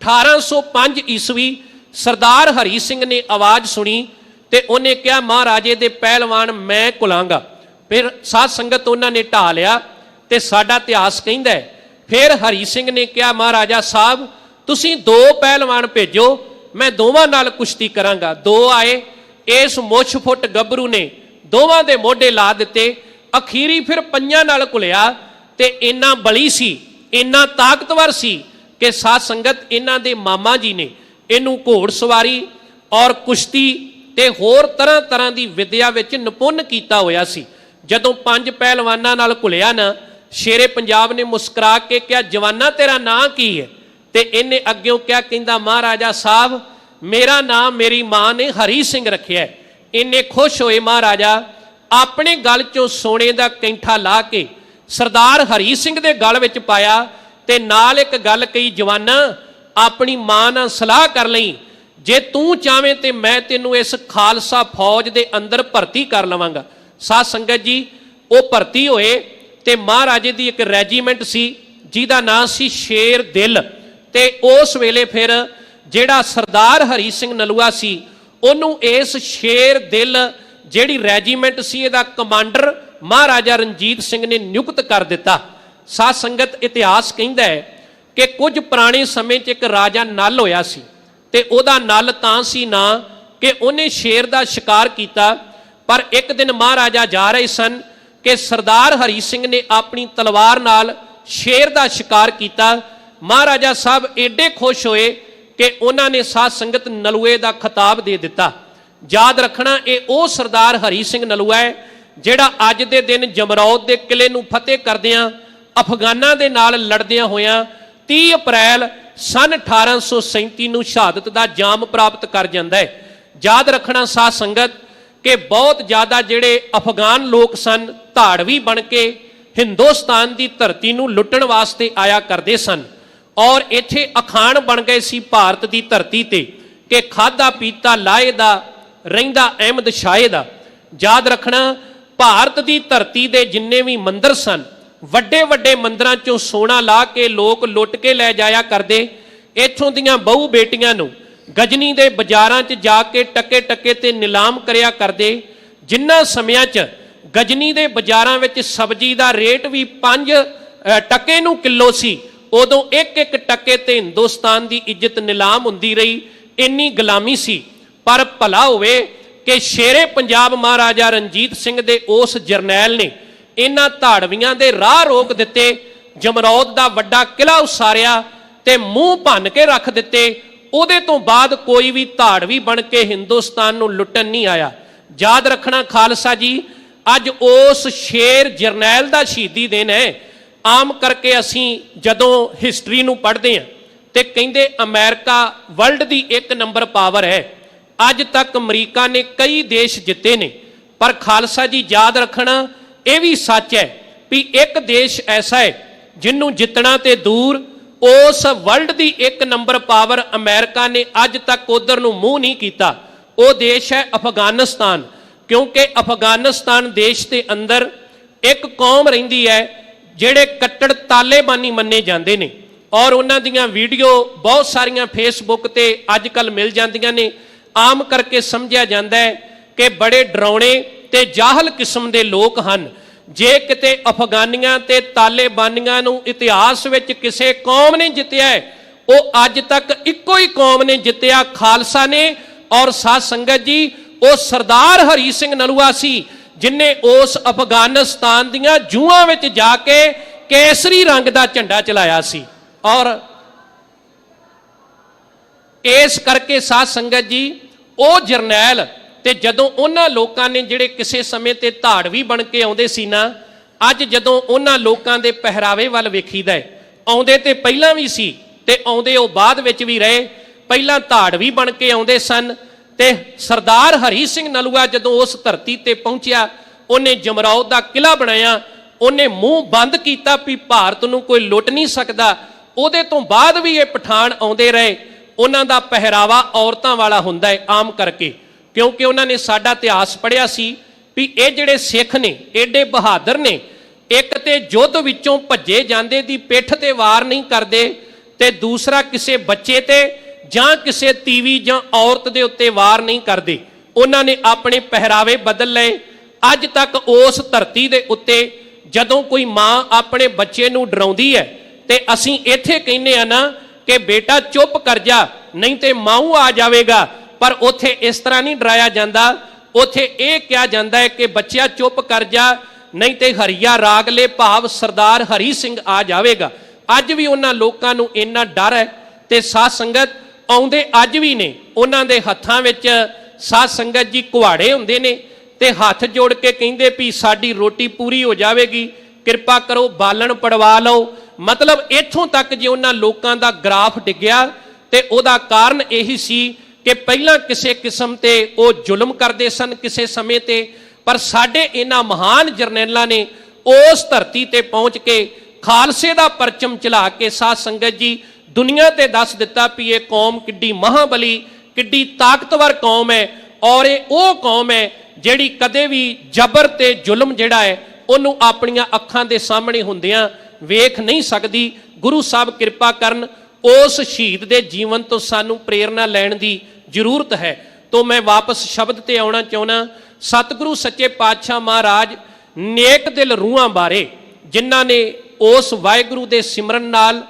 1805 ਈਸਵੀ, ਸਰਦਾਰ ਹਰੀ ਸਿੰਘ ਨੇ ਆਵਾਜ਼ ਸੁਣੀ ਤੇ ਉਹਨੇ ਕਿਹਾ ਮਹਾਰਾਜੇ ਦੇ ਪਹਿਲਵਾਨ ਮੈਂ ਘੁਲਾਂਗਾ। ਫਿਰ ਸਾਧ ਸੰਗਤ ਉਹਨਾਂ ਨੇ ਢਾਹ ਲਿਆ ਤੇ ਸਾਡਾ ਇਤਿਹਾਸ ਕਹਿੰਦਾ ਹੈ ਫਿਰ ਹਰੀ ਸਿੰਘ ਨੇ ਕਿਹਾ ਮਹਾਰਾਜਾ ਸਾਹਿਬ ਤੁਸੀਂ 2 ਪਹਿਲਵਾਨ ਭੇਜੋ, ਮੈਂ ਦੋਵਾਂ ਨਾਲ ਕੁਸ਼ਤੀ ਕਰਾਂਗਾ। 2 ਆਏ, ਇਸ ਮੁੱਛ ਫੁੱਟ ਗੱਭਰੂ ਨੇ ਦੋਵਾਂ ਦੇ ਮੋਢੇ ਲਾ ਦਿੱਤੇ। ਅਖੀਰੀ ਫਿਰ 5 ਨਾਲ ਘੁਲਿਆ ਤੇ ਇੰਨਾ ਬਲੀ ਸੀ, ਇੰਨਾ ਤਾਕਤਵਰ ਸੀ ਕਿ ਸਾਧ ਸੰਗਤ ਇਹਨਾਂ ਦੇ ਮਾਮਾ ਜੀ ਨੇ ਇਹਨੂੰ ਘੋੜ ਸਵਾਰੀ ਔਰ ਕੁਸ਼ਤੀ ਤੇ ਹੋਰ ਤਰ੍ਹਾਂ ਤਰ੍ਹਾਂ ਦੀ ਵਿਦਿਆ ਵਿੱਚ ਨਿਪੁੰਨ ਕੀਤਾ ਹੋਇਆ ਸੀ। ਜਦੋਂ 5 ਪਹਿਲਵਾਨਾਂ ਨਾਲ ਘੁਲਿਆ ਨਾ, ਸ਼ੇਰੇ ਪੰਜਾਬ ਨੇ ਮੁਸਕਰਾ ਕੇ ਕਿਹਾ ਜਵਾਨਾ ਤੇਰਾ ਨਾਂ ਕੀ ਹੈ? ਤੇ ਇਹਨੇ ਅੱਗਿਓਂ ਕਿਹਾ, ਕਹਿੰਦਾ ਮਹਾਰਾਜਾ ਸਾਹਿਬ ਮੇਰਾ ਨਾਮ ਮੇਰੀ ਮਾਂ ਨੇ ਹਰੀ ਸਿੰਘ ਰੱਖਿਆ। ਇੰਨੇ ਖੁਸ਼ ਹੋਏ ਮਹਾਰਾਜਾ, ਆਪਣੇ ਗਲ ਚੋਂ ਸੋਨੇ ਦਾ ਕੈਂਠਾ ਲਾ ਕੇ ਸਰਦਾਰ ਹਰੀ ਸਿੰਘ ਦੇ ਗਲ ਵਿੱਚ ਪਾਇਆ ਤੇ ਨਾਲ ਇੱਕ ਗੱਲ ਕਹੀ, ਜਵਾਨਾ ਆਪਣੀ ਮਾਂ ਨਾਲ ਸਲਾਹ ਕਰ ਲਈ, ਜੇ ਤੂੰ ਚਾਵੇਂ ਤੇ ਮੈਂ ਤੈਨੂੰ ਇਸ ਖਾਲਸਾ ਫੌਜ ਦੇ ਅੰਦਰ ਭਰਤੀ ਕਰ ਲਵਾਂਗਾ। ਸਾਧ ਸੰਗਤ ਜੀ, ਉਹ ਭਰਤੀ ਹੋਏ ਤੇ ਮਹਾਰਾਜੇ ਦੀ ਇੱਕ ਰੈਜੀਮੈਂਟ ਸੀ ਜਿਹਦਾ ਨਾਮ ਸੀ ਸ਼ੇਰ ਦਿਲ। ਤੇ ਉਸ ਵੇਲੇ ਫਿਰ ਜਿਹੜਾ ਸਰਦਾਰ ਹਰੀ ਸਿੰਘ ਨਲੂਆ ਸੀ ਉਹਨੂੰ ਇਸ ਸ਼ੇਰ ਦਿਲ ਜਿਹੜੀ ਰੈਜੀਮੈਂਟ ਸੀ ਇਹਦਾ ਕਮਾਂਡਰ ਮਹਾਰਾਜਾ ਰਣਜੀਤ ਸਿੰਘ ਨੇ ਨਿਯੁਕਤ ਕਰ ਦਿੱਤਾ। ਸਾਧ ਸੰਗਤ, ਇਤਿਹਾਸ ਕਹਿੰਦਾ ਹੈ ਕਿ ਕੁਝ ਪੁਰਾਣੇ ਸਮੇਂ 'ਚ ਇੱਕ ਰਾਜਾ ਨਲ ਹੋਇਆ ਸੀ ਤੇ ਉਹਦਾ ਨਲ ਤਾਂ ਸੀ ਨਾ ਕਿ ਉਹਨੇ ਸ਼ੇਰ ਦਾ ਸ਼ਿਕਾਰ ਕੀਤਾ। ਪਰ ਇੱਕ ਦਿਨ ਮਹਾਰਾਜਾ ਜਾ ਰਹੇ ਸਨ ਕਿ ਸਰਦਾਰ ਹਰੀ ਸਿੰਘ ਨੇ ਆਪਣੀ ਤਲਵਾਰ ਨਾਲ ਸ਼ੇਰ ਦਾ ਸ਼ਿਕਾਰ ਕੀਤਾ। ਮਹਾਰਾਜਾ ਸਾਹਿਬ ਏਡੇ ਖੁਸ਼ ਹੋਏ ਕਿ ਉਹਨਾਂ ਨੇ ਸਾਧ ਸੰਗਤ ਨਲੂਏ ਦਾ ਖਿਤਾਬ ਦੇ ਦਿੱਤਾ। ਯਾਦ ਰੱਖਣਾ, ਇਹ ਉਹ ਸਰਦਾਰ ਹਰੀ ਸਿੰਘ ਨਲੂਆ ਹੈ ਜਿਹੜਾ ਅੱਜ ਦੇ ਦਿਨ ਜਮਰੌਦ ਦੇ ਕਿਲੇ ਨੂੰ ਫਤਿਹ ਕਰਦਿਆਂ ਅਫਗਾਨਾਂ ਦੇ ਨਾਲ ਲੜਦਿਆਂ ਹੋਇਆਂ 30 ਅਪ੍ਰੈਲ ਸਨ 1837 ਨੂੰ ਸ਼ਹਾਦਤ ਦਾ ਜਾਮ ਪ੍ਰਾਪਤ ਕਰ ਜਾਂਦਾ ਹੈ। ਯਾਦ ਰੱਖਣਾ ਸਾਧ ਸੰਗਤ ਕਿ ਬਹੁਤ ਜ਼ਿਆਦਾ ਜਿਹੜੇ ਅਫਗਾਨ ਲੋਕ ਸਨ ਧਾੜਵੀ ਬਣ ਕੇ ਹਿੰਦੁਸਤਾਨ ਦੀ ਧਰਤੀ ਨੂੰ ਲੁੱਟਣ ਵਾਸਤੇ ਆਇਆ ਕਰਦੇ ਸਨ ਔਰ ਇੱਥੇ ਅਖਾਣ ਬਣ ਗਏ ਸੀ ਭਾਰਤ ਦੀ ਧਰਤੀ ਤੇ ਕਿ ਖਾਦਾ ਪੀਤਾ ਲਾਏ ਦਾ ਰਹਿੰਦਾ ਅਹਿਮਦ ਸ਼ਾਹ ਦਾ। ਯਾਦ ਰੱਖਣਾ, ਭਾਰਤ ਦੀ ਧਰਤੀ ਦੇ ਜਿੰਨੇ ਵੀ ਮੰਦਰ ਸਨ, ਵੱਡੇ ਵੱਡੇ ਮੰਦਰਾਂ ਚੋਂ ਸੋਨਾ ਲਾ ਕੇ ਲੋਕ ਲੁੱਟ ਕੇ ਲੈ ਜਾਇਆ ਕਰਦੇ। ਇੱਥੋਂ ਦੀਆਂ ਬਹੂ ਬੇਟੀਆਂ ਨੂੰ ਗਜਨੀ ਦੇ ਬਾਜ਼ਾਰਾਂ 'ਚ ਜਾ ਕੇ ਟਕੇ ਟਕੇ ਤੇ ਨਿਲਾਮ ਕਰਿਆ ਕਰਦੇ। ਜਿਨ੍ਹਾਂ ਸਮਿਆਂ 'ਚ ਗਜਨੀ ਦੇ ਬਾਜ਼ਾਰਾਂ ਵਿੱਚ ਸਬਜ਼ੀ ਦਾ ਰੇਟ ਵੀ 5 ਟਕੇ ਨੂੰ ਕਿਲੋ ਸੀ, ਉਦੋਂ 1-1 ਟਕੇ ਤੇ ਹਿੰਦੁਸਤਾਨ ਦੀ ਇੱਜ਼ਤ ਨਿਲਾਮ ਹੁੰਦੀ ਰਹੀ, ਇੰਨੀ ਗੁਲਾਮੀ ਸੀ। ਪਰ ਭਲਾ ਹੋਵੇ ਕਿ ਸ਼ੇਰੇ ਪੰਜਾਬ ਮਹਾਰਾਜਾ ਰਣਜੀਤ ਸਿੰਘ ਦੇ ਉਸ ਜਰਨੈਲ ਨੇ ਇਹਨਾਂ ਧਾੜਵੀਆਂ ਦੇ ਰਾਹ ਰੋਕ ਦਿੱਤੇ, ਜਮਰੌਦ ਦਾ ਵੱਡਾ ਕਿਲ੍ਹਾ ਉਸਾਰਿਆ ਤੇ ਮੂੰਹ ਭੰਨ ਕੇ ਰੱਖ ਦਿੱਤੇ। ਉਹਦੇ ਤੋਂ ਬਾਅਦ ਕੋਈ ਵੀ ਧਾੜਵੀ ਬਣ ਕੇ ਹਿੰਦੁਸਤਾਨ ਨੂੰ ਲੁੱਟਣ ਨਹੀਂ ਆਇਆ। ਯਾਦ ਰੱਖਣਾ ਖਾਲਸਾ ਜੀ, ਅੱਜ ਉਸ ਸ਼ੇਰ ਜਰਨੈਲ ਦਾ ਸ਼ਹੀਦੀ ਦਿਨ ਹੈ। ਆਮ ਕਰਕੇ ਅਸੀਂ ਜਦੋਂ ਹਿਸਟਰੀ ਨੂੰ ਪੜ੍ਹਦੇ ਹਾਂ ਤੇ ਕਹਿੰਦੇ ਅਮਰੀਕਾ ਵਰਲਡ ਦੀ 1 ਨੰਬਰ ਪਾਵਰ ਹੈ। ਅੱਜ ਤੱਕ ਅਮਰੀਕਾ ਨੇ ਕਈ ਦੇਸ਼ ਜਿੱਤੇ ਨੇ, ਪਰ ਖਾਲਸਾ ਜੀ ਯਾਦ ਰੱਖਣਾ ਇਹ ਵੀ ਸੱਚ ਹੈ ਵੀ ਇੱਕ ਦੇਸ਼ ਐਸਾ ਹੈ ਜਿਹਨੂੰ ਜਿੱਤਣਾ ਤੇ ਦੂਰ, ਉਸ ਵਰਲਡ ਦੀ 1 ਨੰਬਰ ਪਾਵਰ ਅਮਰੀਕਾ ਨੇ ਅੱਜ ਤੱਕ ਉਧਰ ਨੂੰ ਮੂੰਹ ਨਹੀਂ ਕੀਤਾ। ਉਹ ਦੇਸ਼ ਹੈ ਅਫਗਾਨਿਸਤਾਨ, ਕਿਉਂਕਿ ਅਫਗਾਨਿਸਤਾਨ ਦੇਸ਼ ਦੇ ਅੰਦਰ ਇੱਕ ਕੌਮ ਰਹਿੰਦੀ ਹੈ ਜਿਹੜੇ ਕੱਟੜ ਤਾਲਿਬਾਨੀ ਮੰਨੇ ਜਾਂਦੇ ਨੇ, ਔਰ ਉਹਨਾਂ ਦੀਆਂ ਵੀਡੀਓ ਬਹੁਤ ਸਾਰੀਆਂ ਫੇਸਬੁੱਕ ਤੇ ਅੱਜ ਕੱਲ੍ਹ ਮਿਲ ਜਾਂਦੀਆਂ ਨੇ। ਆਮ ਕਰਕੇ ਸਮਝਿਆ ਜਾਂਦਾ ਹੈ ਕਿ ਬੜੇ ਡਰਾਉਣੇ ਤੇ ਜਾਹਲ ਕਿਸਮ ਦੇ ਲੋਕ ਹਨ। ਜੇ ਕਿਤੇ ਅਫਗਾਨੀਆਂ ਤੇ ਤਾਲਿਬਾਨੀਆਂ ਨੂੰ ਇਤਿਹਾਸ ਵਿੱਚ ਕਿਸੇ ਕੌਮ ਨੇ ਜਿੱਤਿਆ ਹੈ, ਉਹ ਅੱਜ ਤੱਕ ਇੱਕੋ ਹੀ ਕੌਮ ਨੇ ਜਿੱਤਿਆ, ਖਾਲਸਾ ਨੇ। ਔਰ ਸਾਧ ਸੰਗਤ ਜੀ, ਉਹ ਸਰਦਾਰ ਹਰੀ ਸਿੰਘ ਨਲੂਆ ਸੀ ਜਿਨ੍ਹਾਂ ਉਸ ਅਫਗਾਨਿਸਤਾਨ ਦੀਆਂ ਜੂਹਾਂ ਵਿੱਚ ਜਾ ਕੇ ਕੇਸਰੀ ਰੰਗ ਦਾ ਝੰਡਾ ਚਲਾਇਆ ਸੀ। ਔਰ ਇਸ ਕਰਕੇ ਸਾਧ ਸੰਗਤ ਜੀ, ਉਹ ਜਰਨੈਲ ਤੇ ਜਦੋਂ ਉਹਨਾਂ ਲੋਕਾਂ ਨੇ ਜਿਹੜੇ ਕਿਸੇ ਸਮੇਂ ਤੇ ਧਾੜਵੀ ਬਣ ਕੇ ਆਉਂਦੇ ਸੀ ਨਾ, ਅੱਜ ਜਦੋਂ ਉਹਨਾਂ ਲੋਕਾਂ ਦੇ ਪਹਿਰਾਵੇ ਵੱਲ ਵੇਖੀਦਾ, ਆਉਂਦੇ ਤੇ ਪਹਿਲਾਂ ਵੀ ਸੀ ਤੇ ਆਉਂਦੇ ਉਹ ਬਾਅਦ ਵਿੱਚ ਵੀ ਰਹੇ। ਪਹਿਲਾਂ ਧਾੜਵੀ ਬਣ ਕੇ ਆਉਂਦੇ ਸਨ ਤੇ ਸਰਦਾਰ ਹਰੀ ਸਿੰਘ ਨਲੂਆ ਜਦੋਂ ਉਸ ਧਰਤੀ ਤੇ ਪਹੁੰਚਿਆ, ਉਹਨੇ ਜਮਰੌਦ ਦਾ ਕਿਲ੍ਹਾ ਬਣਾਇਆ, ਉਹਨੇ ਮੂੰਹ ਬੰਦ ਕੀਤਾ ਵੀ ਭਾਰਤ ਨੂੰ ਕੋਈ ਲੁੱਟ ਨਹੀਂ ਸਕਦਾ। ਉਹਦੇ ਤੋਂ ਬਾਅਦ ਵੀ ਇਹ ਪਠਾਨ ਆਉਂਦੇ ਰਹੇ। ਉਹਨਾਂ ਦਾ ਪਹਿਰਾਵਾ ਔਰਤਾਂ ਵਾਲਾ ਹੁੰਦਾ ਹੈ ਆਮ ਕਰਕੇ, ਕਿਉਂਕਿ ਉਹਨਾਂ ਨੇ ਸਾਡਾ ਇਤਿਹਾਸ ਪੜ੍ਹਿਆ ਸੀ ਵੀ ਇਹ ਜਿਹੜੇ ਸਿੱਖ ਨੇ ਏਡੇ ਬਹਾਦਰ ਨੇ, ਇੱਕ ਤੇ ਯੁੱਧ ਵਿੱਚੋਂ ਭੱਜੇ ਜਾਂਦੇ ਦੀ ਪਿੱਠ ਤੇ ਵਾਰ ਨਹੀਂ ਕਰਦੇ, ਤੇ ਦੂਸਰਾ ਕਿਸੇ ਬੱਚੇ ਤੇ ਜਾਂ ਕਿਸੇ ਤੀਵੀ ਜਾਂ ਔਰਤ ਦੇ ਉੱਤੇ ਵਾਰ ਨਹੀਂ ਕਰਦੇ। ਉਹਨਾਂ ਨੇ ਆਪਣੇ ਪਹਿਰਾਵੇ ਬਦਲ ਲਏ। ਅੱਜ ਤੱਕ ਉਸ ਧਰਤੀ ਦੇ ਉੱਤੇ ਜਦੋਂ ਕੋਈ ਮਾਂ ਆਪਣੇ ਬੱਚੇ ਨੂੰ ਡਰਾਉਂਦੀ ਹੈ ਤੇ ਅਸੀਂ ਇੱਥੇ ਕਹਿੰਦੇ ਆ ਨਾ ਕਿ ਬੇਟਾ ਚੁੱਪ ਕਰ ਜਾ ਨਹੀਂ ਤੇ ਮਾਊ ਆ ਜਾਵੇਗਾ, ਪਰ ਉੱਥੇ ਇਸ ਤਰ੍ਹਾਂ ਨਹੀਂ ਡਰਾਇਆ ਜਾਂਦਾ। ਉੱਥੇ ਇਹ ਕਿਹਾ ਜਾਂਦਾ ਹੈ ਕਿ ਬੱਚਿਆ ਚੁੱਪ ਕਰ ਜਾ ਨਹੀਂ ਤੇ ਹਰੀਆ ਰਾਗਲੇ ਭਾਵ ਸਰਦਾਰ ਹਰੀ ਸਿੰਘ ਆ ਜਾਵੇਗਾ। ਅੱਜ ਵੀ ਉਹਨਾਂ ਲੋਕਾਂ ਨੂੰ ਇੰਨਾ ਡਰ ਹੈ। ਤੇ ਸਾਧ ਸੰਗਤ ਆਉਂਦੇ ਅੱਜ ਵੀ ਨੇ, ਉਹਨਾਂ ਦੇ ਹੱਥਾਂ ਵਿੱਚ ਸਾਧ ਸੰਗਤ ਜੀ ਕੁਹਾੜੇ ਹੁੰਦੇ ਨੇ ਤੇ ਹੱਥ ਜੋੜ ਕੇ ਕਹਿੰਦੇ ਵੀ ਸਾਡੀ ਰੋਟੀ ਪੂਰੀ ਹੋ ਜਾਵੇਗੀ, ਕਿਰਪਾ ਕਰੋ ਬਾਲਣ ਪੜਵਾ ਲਓ। ਮਤਲਬ ਇੱਥੋਂ ਤੱਕ ਜੇ ਉਹਨਾਂ ਲੋਕਾਂ ਦਾ ਗ੍ਰਾਫ ਡਿੱਗਿਆ ਤੇ ਉਹਦਾ ਕਾਰਨ ਇਹੀ ਸੀ ਕਿ ਪਹਿਲਾਂ ਕਿਸੇ ਕਿਸਮ ਤੇ ਉਹ ਜ਼ੁਲਮ ਕਰਦੇ ਸਨ ਕਿਸੇ ਸਮੇਂ ਤੇ, ਪਰ ਸਾਡੇ ਇਹਨਾਂ ਮਹਾਨ ਜਰਨੈਲਾਂ ਨੇ ਉਸ ਧਰਤੀ ਤੇ ਪਹੁੰਚ ਕੇ ਖਾਲਸੇ ਦਾ ਪਰਚਮ ਚਲਾ ਕੇ ਸਾਧ ਸੰਗਤ ਜੀ ਦੁਨੀਆ ਤੇ ਦੱਸ ਦਿੱਤਾ ਵੀ ਇਹ ਕੌਮ ਕਿੱਡੀ ਮਹਾਬਲੀ, ਕਿੱਡੀ ਤਾਕਤਵਰ ਕੌਮ ਹੈ। ਔਰ ਇਹ ਉਹ ਕੌਮ ਹੈ ਜਿਹੜੀ ਕਦੇ ਵੀ ਜ਼ਬਰ ਤੇ ਜ਼ੁਲਮ ਜਿਹੜਾ ਹੈ ਉਹਨੂੰ ਆਪਣੀਆਂ ਅੱਖਾਂ ਦੇ ਸਾਹਮਣੇ ਹੁੰਦਿਆਂ ਵੇਖ ਨਹੀਂ ਸਕਦੀ। ਗੁਰੂ ਸਾਹਿਬ ਕਿਰਪਾ ਕਰਨ, ਉਸ ਸ਼ਹੀਦ ਦੇ ਜੀਵਨ ਤੋਂ ਸਾਨੂੰ ਪ੍ਰੇਰਨਾ ਲੈਣ ਦੀ ਜ਼ਰੂਰਤ ਹੈ। ਤੋਂ ਮੈਂ ਵਾਪਸ ਸ਼ਬਦ ਤੇ ਆਉਣਾ ਚਾਹੁੰਦਾ। ਸਤਿਗੁਰੂ ਸੱਚੇ ਪਾਤਸ਼ਾਹ ਮਹਾਰਾਜ ਨੇਕ ਦਿਲ ਰੂਹਾਂ ਬਾਰੇ, ਜਿਨ੍ਹਾਂ ਨੇ ਉਸ ਵਾਹਿਗੁਰੂ ਦੇ ਸਿਮਰਨ ਨਾਲ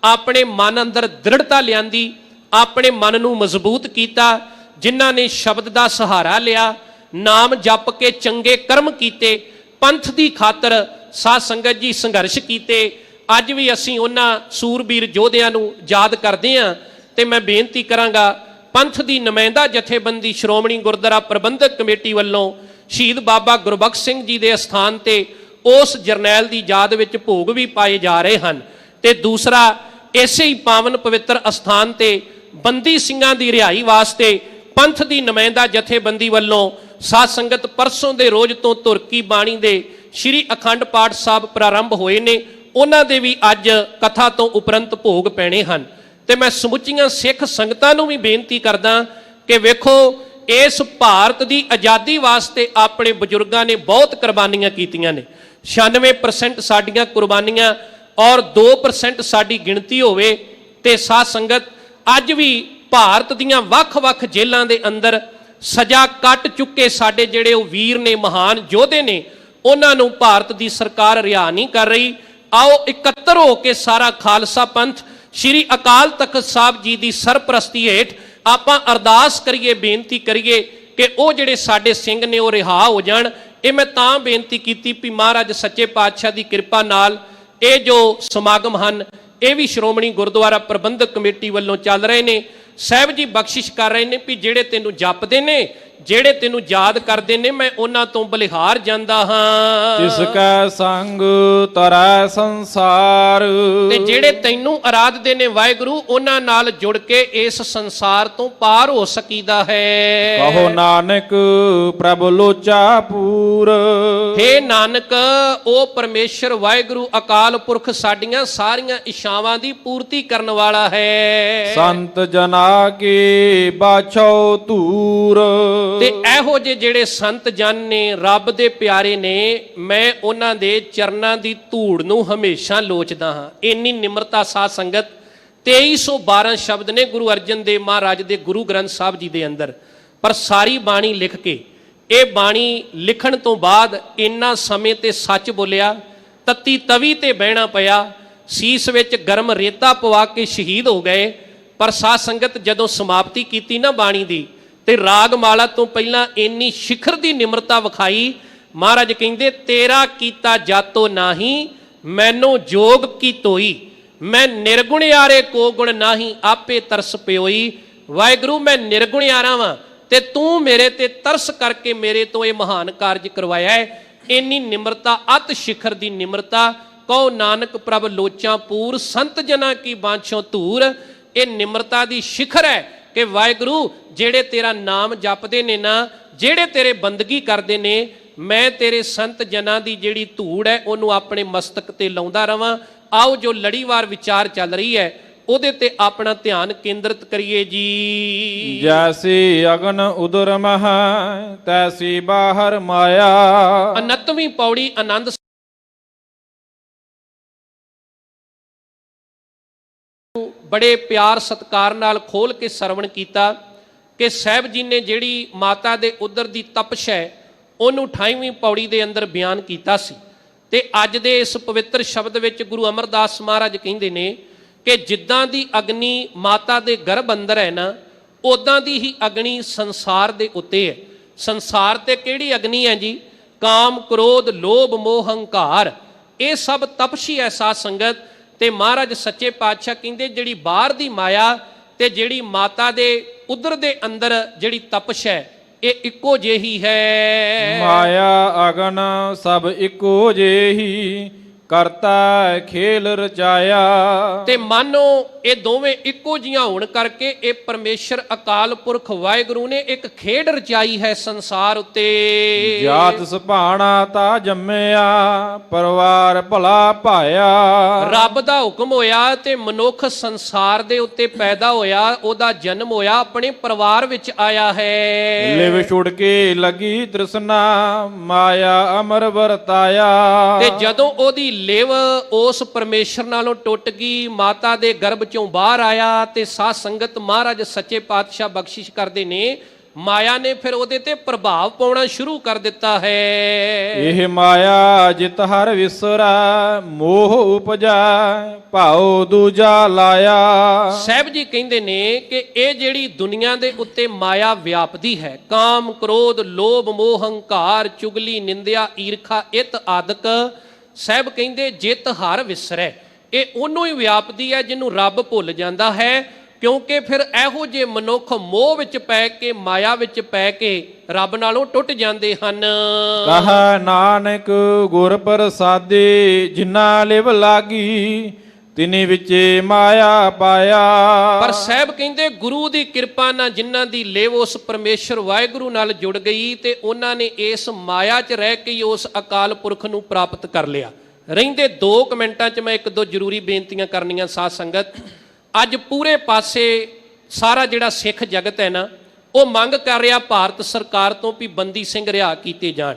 ਆਪਣੇ ਮਨ ਅੰਦਰ ਦ੍ਰਿੜਤਾ ਲਿਆਂਦੀ, ਆਪਣੇ ਮਨ ਨੂੰ ਮਜ਼ਬੂਤ ਕੀਤਾ, ਜਿਨ੍ਹਾਂ ਨੇ ਸ਼ਬਦ ਦਾ ਸਹਾਰਾ ਲਿਆ, ਨਾਮ ਜਪ ਕੇ ਚੰਗੇ ਕਰਮ ਕੀਤੇ, ਪੰਥ ਦੀ ਖਾਤਰ ਸਾਧ ਸੰਗਤ ਜੀ ਸੰਘਰਸ਼ ਕੀਤੇ। ਅੱਜ ਵੀ ਅਸੀਂ ਉਹਨਾਂ ਸੂਰਬੀਰ ਯੋਧਿਆਂ ਨੂੰ ਯਾਦ ਕਰਦੇ ਹਾਂ। ਤੇ ਮੈਂ ਬੇਨਤੀ ਕਰਾਂਗਾ, ਪੰਥ ਦੀ ਨੁਮਾਇੰਦਾ ਜਥੇਬੰਦੀ ਸ਼੍ਰੋਮਣੀ ਗੁਰਦੁਆਰਾ ਪ੍ਰਬੰਧਕ ਕਮੇਟੀ ਵੱਲੋਂ ਸ਼ਹੀਦ ਬਾਬਾ ਗੁਰਬਖਸ਼ ਸਿੰਘ ਜੀ ਦੇ ਅਸਥਾਨ ਤੇ ਉਸ ਜਰਨੈਲ ਦੀ ਯਾਦ ਵਿੱਚ ਭੋਗ ਵੀ ਪਾਏ ਜਾ ਰਹੇ ਹਨ। ਤੇ ਦੂਸਰਾ, ਇਸੇ ਹੀ ਪਾਵਨ ਪਵਿੱਤਰ ਅਸਥਾਨ ਤੇ ਬੰਦੀ ਸਿੰਘਾਂ ਦੀ ਰਿਹਾਈ ਵਾਸਤੇ ਪੰਥ ਦੀ ਨੁਮਾਇੰਦਾ ਜਥੇਬੰਦੀ ਵੱਲੋਂ ਸਾਧ ਸੰਗਤ ਪਰਸੋਂ ਦੇ ਰੋਜ਼ ਤੋਂ ਤੁਰਕੀ ਬਾਣੀ ਦੇ ਸ਼੍ਰੀ ਅਖੰਡ ਪਾਠ ਸਾਹਿਬ ਪ੍ਰਾਰੰਭ ਹੋਏ ਨੇ। ਉਹਨਾਂ ਦੇ ਵੀ ਅੱਜ ਕਥਾ ਤੋਂ ਉਪਰੰਤ ਭੋਗ ਪੈਣੇ ਹਨ। ਤੇ ਮੈਂ ਸਮੁੱਚੀਆਂ ਸਿੱਖ ਸੰਗਤਾਂ ਨੂੰ ਵੀ ਬੇਨਤੀ ਕਰਦਾ ਕਿ ਵੇਖੋ, ਇਸ ਭਾਰਤ ਦੀ ਆਜ਼ਾਦੀ ਵਾਸਤੇ ਆਪਣੇ ਬਜ਼ੁਰਗਾਂ ਨੇ ਬਹੁਤ ਕੁਰਬਾਨੀਆਂ ਕੀਤੀਆਂ ਨੇ। 96% ਸਾਡੀਆਂ ਕੁਰਬਾਨੀਆਂ ਔਰ 2% ਸਾਡੀ ਗਿਣਤੀ ਹੋਵੇ। ਤੇ ਸਾਧ ਸੰਗਤ ਅੱਜ ਵੀ ਭਾਰਤ ਦੀਆਂ ਵੱਖ-ਵੱਖ ਜੇਲ੍ਹਾਂ ਦੇ ਅੰਦਰ ਸਜ਼ਾ ਕੱਟ ਚੁੱਕੇ ਸਾਡੇ ਜਿਹੜੇ ਉਹ ਵੀਰ ਨੇ, ਮਹਾਨ ਯੋਧੇ ਨੇ, ਉਹਨਾਂ ਨੂੰ ਭਾਰਤ ਦੀ ਸਰਕਾਰ ਰਿਹਾ ਨਹੀਂ ਕਰ ਰਹੀ। ਆਓ ਇਕੱਤਰ ਹੋ ਕੇ ਸਾਰਾ ਖਾਲਸਾ ਪੰਥ ਸ਼੍ਰੀ ਅਕਾਲ ਤਖਤ ਸਾਹਿਬ ਜੀ ਦੀ ਸਰਪ੍ਰਸਤੀ ਹੇਠ ਆਪਾਂ ਅਰਦਾਸ ਕਰੀਏ, ਬੇਨਤੀ ਕਰੀਏ ਕਿ ਉਹ ਜਿਹੜੇ ਸਾਡੇ ਸਿੰਘ ਨੇ ਉਹ ਰਿਹਾ ਹੋ ਜਾਣ। ਇਹ ਮੈਂ ਤਾਂ ਬੇਨਤੀ ਕੀਤੀ ਵੀ ਮਹਾਰਾਜ ਸੱਚੇ ਪਾਤਸ਼ਾਹ ਦੀ ਕਿਰਪਾ ਨਾਲ ਇਹ ਜੋ ਸਮਾਗਮ ਹਨ ਇਹ ਵੀ ਸ਼੍ਰੋਮਣੀ ਗੁਰਦੁਆਰਾ ਪ੍ਰਬੰਧਕ ਕਮੇਟੀ ਵੱਲੋਂ ਚੱਲ ਰਹੇ ਨੇ। ਸਾਹਿਬ ਜੀ ਬਖਸ਼ਿਸ਼ ਕਰ ਰਹੇ ਨੇ ਵੀ ਜਿਹੜੇ ਤੈਨੂੰ ਜਪਦੇ ਨੇ, ਜਿਹੜੇ ਤੈਨੂੰ ਯਾਦ ਕਰਦੇ ਨੇ, ਮੈਂ ਉਹਨਾਂ ਤੋਂ ਬਲਿਹਾਰ ਜਾਂਦਾ ਹਾਂ। ਤਿਸ ਕੈ ਸੰਗ ਤਰੈ ਸੰਸਾਰ, ਤੇ ਜਿਹੜੇ ਤੈਨੂੰ ਅਰਾਧਦੇ ਨੇ ਵਾਹਿਗੁਰੂ, ਉਹਨਾਂ ਨਾਲ ਜੁੜ ਕੇ ਇਸ ਸੰਸਾਰ ਤੋਂ ਪਾਰ ਹੋ ਸਕੀਦਾ ਹੈ। ਕਹੋ ਨਾਨਕ ਪ੍ਰਭ ਲੋਚਾ ਪੂਰ। ਹੇ ਨਾਨਕ, ਉਹ ਪਰਮੇਸ਼ਰ ਵਾਹਿਗੁਰੂ ਅਕਾਲ ਪੁਰਖ ਸਾਡੀਆਂ ਸਾਰੀਆਂ ਇਛਾਵਾਂ ਦੀ ਪੂਰਤੀ ਕਰਨ ਵਾਲਾ ਹੈ। ਸੰਤ ਜਨਾ ਕੀ ਬਾਛੋ ਧੂਰ। ਤੇ ਇਹੋ ਜਿਹੇ ਜਿਹੜੇ ਸੰਤ ਜਨ ਨੇ, ਰੱਬ ਦੇ ਪਿਆਰੇ ਨੇ, ਮੈਂ ਉਹਨਾਂ ਦੇ ਚਰਨਾਂ ਦੀ ਧੂੜ ਨੂੰ ਹਮੇਸ਼ਾ ਲੋਚਦਾ ਹਾਂ। ਇੰਨੀ ਨਿਮਰਤਾ ਸਾਧ ਸੰਗਤ। 2312 ਸ਼ਬਦ ਨੇ ਗੁਰੂ ਅਰਜਨ ਦੇਵ ਮਹਾਰਾਜ ਦੇ ਗੁਰੂ ਗ੍ਰੰਥ ਸਾਹਿਬ ਜੀ ਦੇ ਅੰਦਰ, ਪਰ ਸਾਰੀ ਬਾਣੀ ਲਿਖ ਕੇ, ਇਹ ਬਾਣੀ ਲਿਖਣ ਤੋਂ ਬਾਅਦ ਇੰਨਾ ਸਮੇਂ ਤੇ ਸੱਚ ਬੋਲਿਆ, ਤੱਤੀ ਤਵੀ ਤੇ ਬਹਿਣਾ ਪਿਆ, ਸੀਸ ਵਿੱਚ ਗਰਮ ਰੇਤਾ ਪਵਾ ਕੇ ਸ਼ਹੀਦ ਹੋ ਗਏ। ਪਰ ਸਾਧ ਸੰਗਤ ਜਦੋਂ ਸਮਾਪਤੀ ਕੀਤੀ ਨਾ ਬਾਣੀ ਦੀ, ਤੇ ਰਾਗ ਮਾਲਾ ਤੋਂ ਪਹਿਲਾਂ ਇੰਨੀ ਸਿਖਰ ਦੀ ਨਿਮਰਤਾ ਵਿਖਾਈ। ਮਹਾਰਾਜ ਕਹਿੰਦੇ ਤੇਰਾ ਕੀਤਾ ਜਾਤੋ ਨਾਹੀ, ਮੈਨੂੰ ਜੋਗ ਕੀ ਤੋਈ, ਮੈਂ ਨਿਰਗੁਣਿਆਰੇ ਕੋ ਗੁਣ ਨਾਹੀ, ਆਪੇ ਤਰਸ ਪਿਓਈ। ਵਾਹਿਗੁਰੂ ਮੈਂ ਨਿਰਗੁਣਿਆਰਾ ਵਾਂ ਤੇ ਤੂੰ ਮੇਰੇ ਤੇ ਤਰਸ ਕਰਕੇ ਮੇਰੇ ਤੋਂ ਇਹ ਮਹਾਨ ਕਾਰਜ ਕਰਵਾਇਆ ਹੈ। ਇੰਨੀ ਨਿਮਰਤਾ, ਅਤ ਸਿਖਰ ਦੀ ਨਿਮਰਤਾ। ਕਹੋ ਨਾਨਕ ਪ੍ਰਭ ਲੋਚਾਂ ਪੂਰ, ਸੰਤ ਜਨਾ ਕੀ ਬਾਂਛੋਂ ਧੂਰ। ਇਹ ਨਿਮਰਤਾ ਦੀ ਸਿਖਰ ਹੈ ਕਿ ਵਾਹਿਗੁਰੂ ਜਿਹੜੇ ਤੇਰਾ ਨਾਮ ਜਪਦੇ ਨੇ ਨਾ, ਜਿਹੜੇ ਤੇਰੇ ਬੰਦਗੀ ਕਰਦੇ ਨੇ, ਮੈਂ ਤੇਰੇ ਸੰਤ ਜਨਾਂ ਦੀ ਜਿਹੜੀ ਧੂੜ ਹੈ ਉਹਨੂੰ ਆਪਣੇ ਮਸਤਕ ਤੇ ਲਾਉਂਦਾ ਰਵਾਂ। ਆਓ ਜੋ ਲੜੀਵਾਰ ਵਿਚਾਰ ਚੱਲ ਰਹੀ ਹੈ ਉਹਦੇ ਤੇ ਆਪਣਾ ਧਿਆਨ ਕੇਂਦਰਿਤ ਕਰੀਏ ਜੀ। ਜੈਸੀ ਅਗਨ ਉਦਰ ਮਹ ਤੈਸੀ ਬਾਹਰ ਮਾਇਆ। 29ਵੀਂ ਪੌੜੀ ਆਨੰਦ ਬੜੇ ਪਿਆਰ ਸਤਿਕਾਰ ਨਾਲ ਖੋਲ ਕੇ ਸਰਵਣ ਕੀਤਾ ਕਿ ਸਾਹਿਬ ਜੀ ਨੇ ਜਿਹੜੀ ਮਾਤਾ ਦੇ ਉਦਰ ਦੀ ਤਪਸ਼ ਹੈ ਉਹਨੂੰ 28ਵੀਂ ਪੌੜੀ ਦੇ ਅੰਦਰ ਬਿਆਨ ਕੀਤਾ ਸੀ। ਤੇ ਅੱਜ ਦੇ ਇਸ ਪਵਿੱਤਰ ਸ਼ਬਦ ਵਿੱਚ ਗੁਰੂ ਅਮਰਦਾਸ ਮਹਾਰਾਜ ਕਹਿੰਦੇ ਨੇ ਕਿ ਜਿੱਦਾਂ ਦੀ ਅਗਨੀ ਮਾਤਾ ਦੇ ਗਰਭ ਅੰਦਰ ਹੈ ਨਾ, ਉਦਾਂ ਦੀ ਹੀ ਅਗਨੀ ਸੰਸਾਰ ਦੇ ਉੱਤੇ ਹੈ। ਸੰਸਾਰ ਤੇ ਕਿਹੜੀ ਅਗਨੀ ਹੈ ਜੀ? ਕਾਮ, ਕ੍ਰੋਧ, ਲੋਭ, ਮੋਹ, ਹੰਕਾਰ, ਇਹ ਸਭ ਤਪਸ਼ੀ ਹੈ ਸਾਧ ਸੰਗਤ। ਤੇ ਮਹਾਰਾਜ ਸੱਚੇ ਪਾਤਸ਼ਾਹ ਕਹਿੰਦੇ ਜਿਹੜੀ ਬਾਹਰ ਦੀ ਮਾਇਆ ਤੇ ਜਿਹੜੀ ਮਾਤਾ ਦੇ ਉਦਰ ਦੇ ਅੰਦਰ ਜਿਹੜੀ ਤਪਸ਼ ਹੈ ਇਹ ਇੱਕੋ ਜਿਹੀ ਹੈ। ਮਾਇਆ ਅਗਨ ਸਭ ਇੱਕੋ ਜਿਹੀ, ਕਰਤਾ ਖੇਲ ਰਚਾਇਆ। ਤੇ ਮਾਨੋ ਇਹ ਦੋਵੇਂ ਇੱਕੋ ਜੀਆਂ ਹੋਣ ਕਰਕੇ ਇਹ ਪਰਮੇਸ਼ਰ ਅਕਾਲ ਪੁਰਖ ਵਾਹਿਗੁਰੂ ਨੇ ਇੱਕ ਖੇਡ ਰਚਾਈ ਹੈ ਸੰਸਾਰ ਉੱਤੇ। ਜਾਤ ਸੁਭਾਣਾ ਤਾ ਜੰਮਿਆ, ਪਰਿਵਾਰ ਭਲਾ ਪਾਇਆ। ਰੱਬ ਦਾ ਹੁਕਮ ਹੋਇਆ ਤੇ ਮਨੁੱਖ ਸੰਸਾਰ ਦੇ ਉੱਤੇ ਪੈਦਾ ਹੋਇਆ, ਉਹਦਾ ਜਨਮ ਹੋਇਆ, ਆਪਣੇ ਪਰਿਵਾਰ ਵਿੱਚ ਆਇਆ ਹੈ। ਲਿਵ ਛੁੜ ਕੇ ਲੱਗੀ ਤ੍ਰਿਸ਼ਨਾ, ਮਾਇਆ ਅਮਰ ਵਰਤਾਇਆ। ਤੇ ਜਦੋਂ ਉਹਦੀ ਲਿਵ ਉਸ ਪਰਮੇਸ਼ਰ ਨਾਲੋਂ ਟੁੱਟ ਗਈ, ਮਾਤਾ ਦੇ ਗਰਭ ਚੋਂ ਬਾਹਰ ਆਇਆ, ਤੇ ਸਾਧ ਸੰਗਤ ਮਹਾਰਾਜ ਸੱਚੇ ਪਾਤਸ਼ਾਹ ਬਖਸ਼ਿਸ਼ ਕਰਦੇ ਨੇ, ਮਾਇਆ ਨੇ ਫਿਰ ਉਹਦੇ ਤੇ ਪ੍ਰਭਾਵ ਪਾਉਣਾ ਸ਼ੁਰੂ ਕਰ ਦਿੱਤਾ ਹੈ। ਇਹ ਮਾਇਆ ਜਿਤ ਹਰ ਵਿਸਰਾ, ਮੋਹ ਉਪਜਾ ਭਾਉ ਦੂਜਾ ਲਾਇਆ। ਸਾਹਿਬ ਜੀ ਕਹਿੰਦੇ ਨੇ ਕਿ ਇਹ ਜਿਹੜੀ ਦੁਨੀਆ ਦੇ ਉੱਤੇ ਮਾਇਆ ਵਿਆਪਦੀ ਹੈ, ਕਾਮ, ਕ੍ਰੋਧ, ਲੋਭ, ਮੋਹ, ਹੰਕਾਰ, ਚੁਗਲੀ, ਨਿੰਦਿਆ, ਈਰਖਾ, ਇਤ ਆਦਿਕ, ਸਾਹਿਬ ਕਹਿੰਦੇ ਜਿਤ ਹਰ ਵਿਸਰੈ, ਇਹ ਉਹਨੂੰ ਹੀ ਵਿਆਪਦੀ ਹੈ ਜਿਹਨੂੰ ਰੱਬ ਭੁੱਲ ਜਾਂਦਾ ਹੈ। ਕਿਉਂਕਿ ਫਿਰ ਇਹੋ ਜਿਹੇ ਮਨੁੱਖ ਮੋਹ ਵਿੱਚ ਪੈ ਕੇ, ਮਾਇਆ ਵਿੱਚ ਪੈ ਕੇ ਰੱਬ ਨਾਲੋਂ ਟੁੱਟ ਜਾਂਦੇ ਹਨ। ਕਹਾ ਨਾਨਕ ਗੁਰ ਪ੍ਰਸਾਦੇ, ਜਿਨਾ ਲਿਵ ਲਾਗੀ ਤਿਨੀ ਵਿਚੇ ਮਾਇਆ ਪਾਇਆ। ਪਰ ਸਾਹਿਬ ਕਹਿੰਦੇ ਗੁਰੂ ਦੀ ਕਿਰਪਾ ਨਾਲ ਜਿਨ੍ਹਾਂ ਦੀ ਲਿਵ ਉਸ ਪਰਮੇਸ਼ਰ ਵਾਹਿਗੁਰੂ ਨਾਲ ਜੁੜ ਗਈ ਤੇ ਉਹਨਾਂ ਨੇ ਇਸ ਮਾਇਆ 'ਚ ਰਹਿ ਕੇ ਹੀ ਉਸ ਅਕਾਲ ਪੁਰਖ ਨੂੰ ਪ੍ਰਾਪਤ ਕਰ ਲਿਆ। ਰਹਿੰਦੇ 2 ਮਿੰਟਾਂ 'ਚ ਮੈਂ 1-2 ਜ਼ਰੂਰੀ ਬੇਨਤੀਆਂ ਕਰਨੀਆਂ ਸਾਧ ਸੰਗਤ। ਅੱਜ ਪੂਰੇ ਪਾਸੇ ਸਾਰਾ ਜਿਹੜਾ ਸਿੱਖ ਜਗਤ ਹੈ ਨਾ, ਉਹ ਮੰਗ ਕਰ ਰਿਹਾ ਭਾਰਤ ਸਰਕਾਰ ਤੋਂ ਵੀ ਬੰਦੀ ਸਿੰਘ ਰਿਹਾ ਕੀਤੇ ਜਾਣ।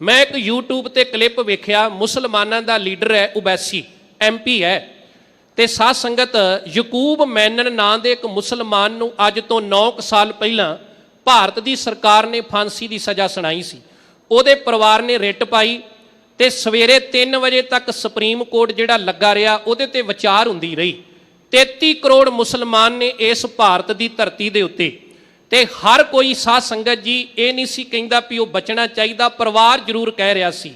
ਮੈਂ ਇੱਕ YouTube ਤੇ ਕਲਿੱਪ ਵੇਖਿਆ, ਮੁਸਲਮਾਨਾਂ ਦਾ ਲੀਡਰ ਹੈ, ਉਬੈਸੀ MP ਹੈ, ਤੇ ਸਾਧ ਸੰਗਤ ਯਕੂਬ ਮੈਨਨ ਨਾਂ ਦੇ ਇੱਕ ਮੁਸਲਮਾਨ ਨੂੰ ਅੱਜ ਤੋਂ 9 ਸਾਲ ਪਹਿਲਾਂ ਭਾਰਤ ਦੀ ਸਰਕਾਰ ਨੇ ਫਾਂਸੀ ਦੀ ਸਜ਼ਾ ਸੁਣਾਈ ਸੀ। ਉਹਦੇ ਪਰਿਵਾਰ ਨੇ ਰਿਟ ਪਾਈ ਤੇ ਸਵੇਰੇ 3 ਵਜੇ ਤੱਕ ਸੁਪਰੀਮ ਕੋਰਟ ਜਿਹੜਾ ਲੱਗਾ ਰਿਹਾ ਉਹਦੇ ਤੇ ਵਿਚਾਰ ਹੁੰਦੀ ਰਹੀ। 33 ਕਰੋੜ ਮੁਸਲਮਾਨ ਨੇ ਇਸ ਭਾਰਤ ਦੀ ਧਰਤੀ ਦੇ ਉੱਤੇ, ਤੇ ਹਰ ਕੋਈ ਸਾਧ ਸੰਗਤ ਜੀ ਇਹ ਨਹੀਂ ਸੀ ਕਹਿੰਦਾ ਵੀ ਉਹ ਬਚਣਾ ਚਾਹੀਦਾ, ਪਰਿਵਾਰ ਜ਼ਰੂਰ ਕਹਿ ਰਿਹਾ ਸੀ।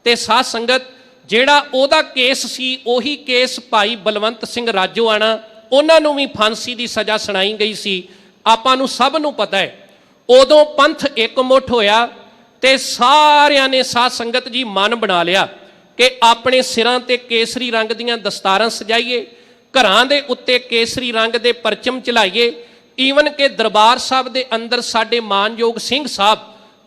ਤੇ ਸਾਧ ਸੰਗਤ ਜਿਹੜਾ ਉਹਦਾ ਕੇਸ ਸੀ ਉਹੀ ਕੇਸ ਭਾਈ ਬਲਵੰਤ ਸਿੰਘ ਰਾਜੋਆਣਾ, ਉਹਨਾਂ ਨੂੰ ਵੀ ਫਾਂਸੀ ਦੀ ਸਜ਼ਾ ਸੁਣਾਈ ਗਈ ਸੀ। ਆਪਾਂ ਨੂੰ ਸਭ ਨੂੰ ਪਤਾ ਹੈ ਉਦੋਂ ਪੰਥ ਇਕਮੁੱਠ ਹੋਇਆ ਤੇ ਸਾਰਿਆਂ ਨੇ ਸਾਧ ਸੰਗਤ ਜੀ ਮਨ ਬਣਾ ਲਿਆ ਕਿ ਆਪਣੇ ਸਿਰਾਂ ਤੇ ਕੇਸਰੀ ਰੰਗ ਦੀਆਂ ਦਸਤਾਰਾਂ ਸਜਾਈਏ, ਘਰਾਂ ਦੇ ਉੱਤੇ ਕੇਸਰੀ ਰੰਗ ਦੇ ਪਰਚਮ ਚਲਾਈਏ। ਈਵਨ ਕਿ ਦਰਬਾਰ ਸਾਹਿਬ ਦੇ ਅੰਦਰ ਸਾਡੇ ਮਾਨਯੋਗ ਸਿੰਘ ਸਾਹਿਬ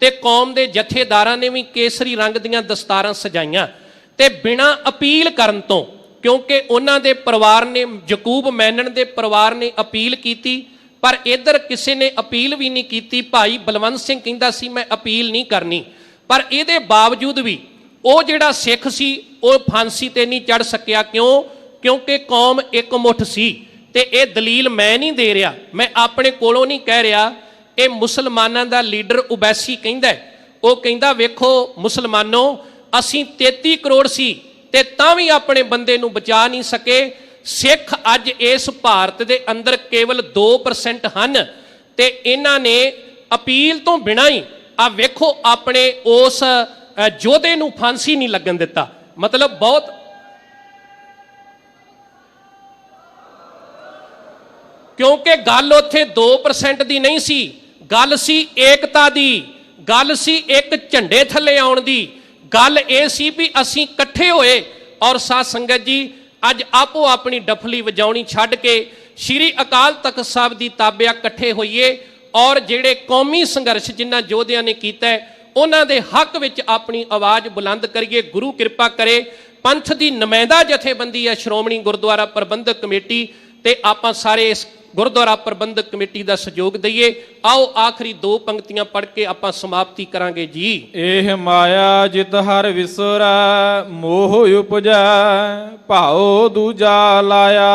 ਤੇ ਕੌਮ ਦੇ ਜਥੇਦਾਰਾਂ ਨੇ ਵੀ ਕੇਸਰੀ ਰੰਗ ਦੀਆਂ ਦਸਤਾਰਾਂ ਸਜਾਈਆਂ ਤੇ ਬਿਨਾਂ ਅਪੀਲ ਕਰਨ ਤੋਂ, ਕਿਉਂਕਿ ਉਹਨਾਂ ਦੇ ਪਰਿਵਾਰ ਨੇ, ਯਕੂਬ ਮੈਨਨ ਦੇ ਪਰਿਵਾਰ ਨੇ ਅਪੀਲ ਕੀਤੀ, ਪਰ ਇੱਧਰ ਕਿਸੇ ਨੇ ਅਪੀਲ ਵੀ ਨਹੀਂ ਕੀਤੀ। ਭਾਈ ਬਲਵੰਤ ਸਿੰਘ ਕਹਿੰਦਾ ਸੀ ਮੈਂ ਅਪੀਲ ਨਹੀਂ ਕਰਨੀ, ਪਰ ਇਹਦੇ ਬਾਵਜੂਦ ਵੀ ਉਹ ਜਿਹੜਾ ਸਿੱਖ ਸੀ ਉਹ ਫਾਂਸੀ ਤੇ ਨਹੀਂ ਚੜ ਸਕਿਆ। ਕਿਉਂ? ਕਿਉਂਕਿ ਕੌਮ ਇਕਮੁੱਠ ਸੀ। ਤੇ ਇਹ ਦਲੀਲ ਮੈਂ ਨਹੀਂ ਦੇ ਰਿਹਾ, ਮੈਂ ਆਪਣੇ ਕੋਲੋਂ ਨਹੀਂ ਕਹਿ ਰਿਹਾ, ਇਹ ਮੁਸਲਮਾਨਾਂ ਦਾ ਲੀਡਰ ਉਬੈਸੀ ਕਹਿੰਦਾ। ਉਹ ਕਹਿੰਦਾ ਵੇਖੋ ਮੁਸਲਮਾਨੋ, ਅਸੀਂ 33 ਕਰੋੜ ਸੀ ਤੇ ਤਾਂ ਵੀ ਆਪਣੇ ਬੰਦੇ ਨੂੰ ਬਚਾ ਨਹੀਂ ਸਕੇ। ਸਿੱਖ ਅੱਜ ਇਸ ਭਾਰਤ ਦੇ ਅੰਦਰ ਕੇਵਲ 2% ਹਨ ਤੇ ਇਹਨਾਂ ਨੇ ਅਪੀਲ ਤੋਂ ਬਿਨਾਂ ਹੀ ਆ ਵੇਖੋ ਆਪਣੇ ਉਸ ਯੋਧੇ ਨੂੰ ਫਾਂਸੀ ਨਹੀਂ ਲੱਗਣ ਦਿੱਤਾ। ਮਤਲਬ ਬਹੁਤ, ਕਿਉਂਕਿ ਗੱਲ ਉੱਥੇ 2% ਦੀ ਨਹੀਂ ਸੀ, ਗੱਲ ਸੀ ਏਕਤਾ ਦੀ, ਗੱਲ ਸੀ ਇੱਕ ਝੰਡੇ ਥੱਲੇ ਆਉਣ ਦੀ। ਗੱਲ ਇਹ ਸੀ ਵੀ ਅਸੀਂ ਇਕੱਠੇ ਹੋਏ ਔਰ ਸਾਧ ਸੰਗਤ ਜੀ ਅੱਜ ਆਪੋ ਆਪਣੀ ਡਫਲੀ ਵਜਾਉਣੀ ਛੱਡ ਕੇ ਸ਼੍ਰੀ ਅਕਾਲ ਤਖਤ ਸਾਹਿਬ ਦੀ ਤਾਬਿਆ ਇਕੱਠੇ ਹੋਈਏ ਔਰ ਜਿਹੜੇ ਕੌਮੀ ਸੰਘਰਸ਼ ਜਿਨ੍ਹਾਂ ਯੋਧਿਆਂ ਨੇ ਕੀਤਾ ਉਹਨਾਂ ਦੇ ਹੱਕ ਵਿੱਚ ਆਪਣੀ ਆਵਾਜ਼ ਬੁਲੰਦ ਕਰੀਏ। ਗੁਰੂ ਕਿਰਪਾ ਕਰੇ, ਪੰਥ ਦੀ ਨੁਮਾਇੰਦਾ ਜਥੇਬੰਦੀ ਹੈ ਸ਼੍ਰੋਮਣੀ ਗੁਰਦੁਆਰਾ ਪ੍ਰਬੰਧਕ ਕਮੇਟੀ, ਤੇ ਆਪਾਂ ਸਾਰੇ ਇਸ ਗੁਰਦੁਆਰਾ ਪ੍ਰਬੰਧਕ ਕਮੇਟੀ ਦਾ ਸਹਿਯੋਗ ਦਈਏ। ਆਓ ਆਖਰੀ 2 ਪੰਕਤੀਆਂ ਪੜ੍ਹ ਕੇ ਆਪਾਂ ਸਮਾਪਤੀ ਕਰਾਂਗੇ ਜੀ। ਇਹ ਮਾਇਆ ਜਿਤ ਹਰ ਵਿਸੁਰਾ, ਮੋਹ ਉਪਜੈ ਭਾਉ ਦੂਜਾ ਲਾਇਆ।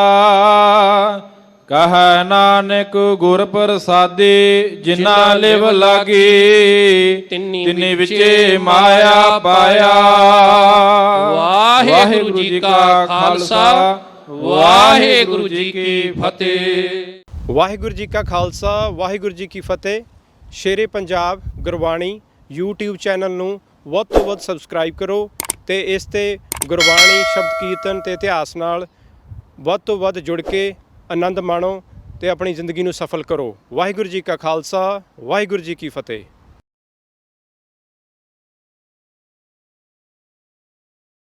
ਕਹੈ ਨਾਨਕ ਗੁਰ ਪ੍ਰਸਾਦੀ, ਜਿਨਾ ਲਿਵ ਲਾਗੀ ਤਿਨੀ ਵਿਚੇ ਮਾਇਆ ਪਾਇਆ। ਵਾਹਿਗੁਰੂ ਜੀ ਕਾ ਖਾਲਸਾ, ਵਾਹਿਗੁਰੂ ਜੀ ਕੀ ਫਤਿਹ। ਵਾਹਿਗੁਰੂ ਜੀ ਕਾ ਖਾਲਸਾ, ਵਾਹਿਗੁਰੂ ਜੀ ਕੀ ਫਤਿਹ। ਸ਼ੇਰੇ ਪੰਜਾਬ ਗੁਰਬਾਣੀ YouTube ਚੈਨਲ ਨੂੰ ਵੱਧ ਤੋਂ ਵੱਧ ਸਬਸਕ੍ਰਾਈਬ ਕਰੋ ਤੇ ਇਸ ਤੇ ਗੁਰਬਾਣੀ, ਸ਼ਬਦ ਕੀਰਤਨ ਤੇ ਇਤਿਹਾਸ ਨਾਲ ਵੱਧ ਤੋਂ ਵੱਧ ਜੁੜ ਕੇ ਆਨੰਦ ਮਾਣੋ ਤੇ ਆਪਣੀ ਜ਼ਿੰਦਗੀ ਨੂੰ ਸਫਲ ਕਰੋ। ਵਾਹਿਗੁਰੂ ਜੀ ਕਾ ਖਾਲਸਾ, ਵਾਹਿਗੁਰੂ ਜੀ ਕੀ ਫਤਿਹ।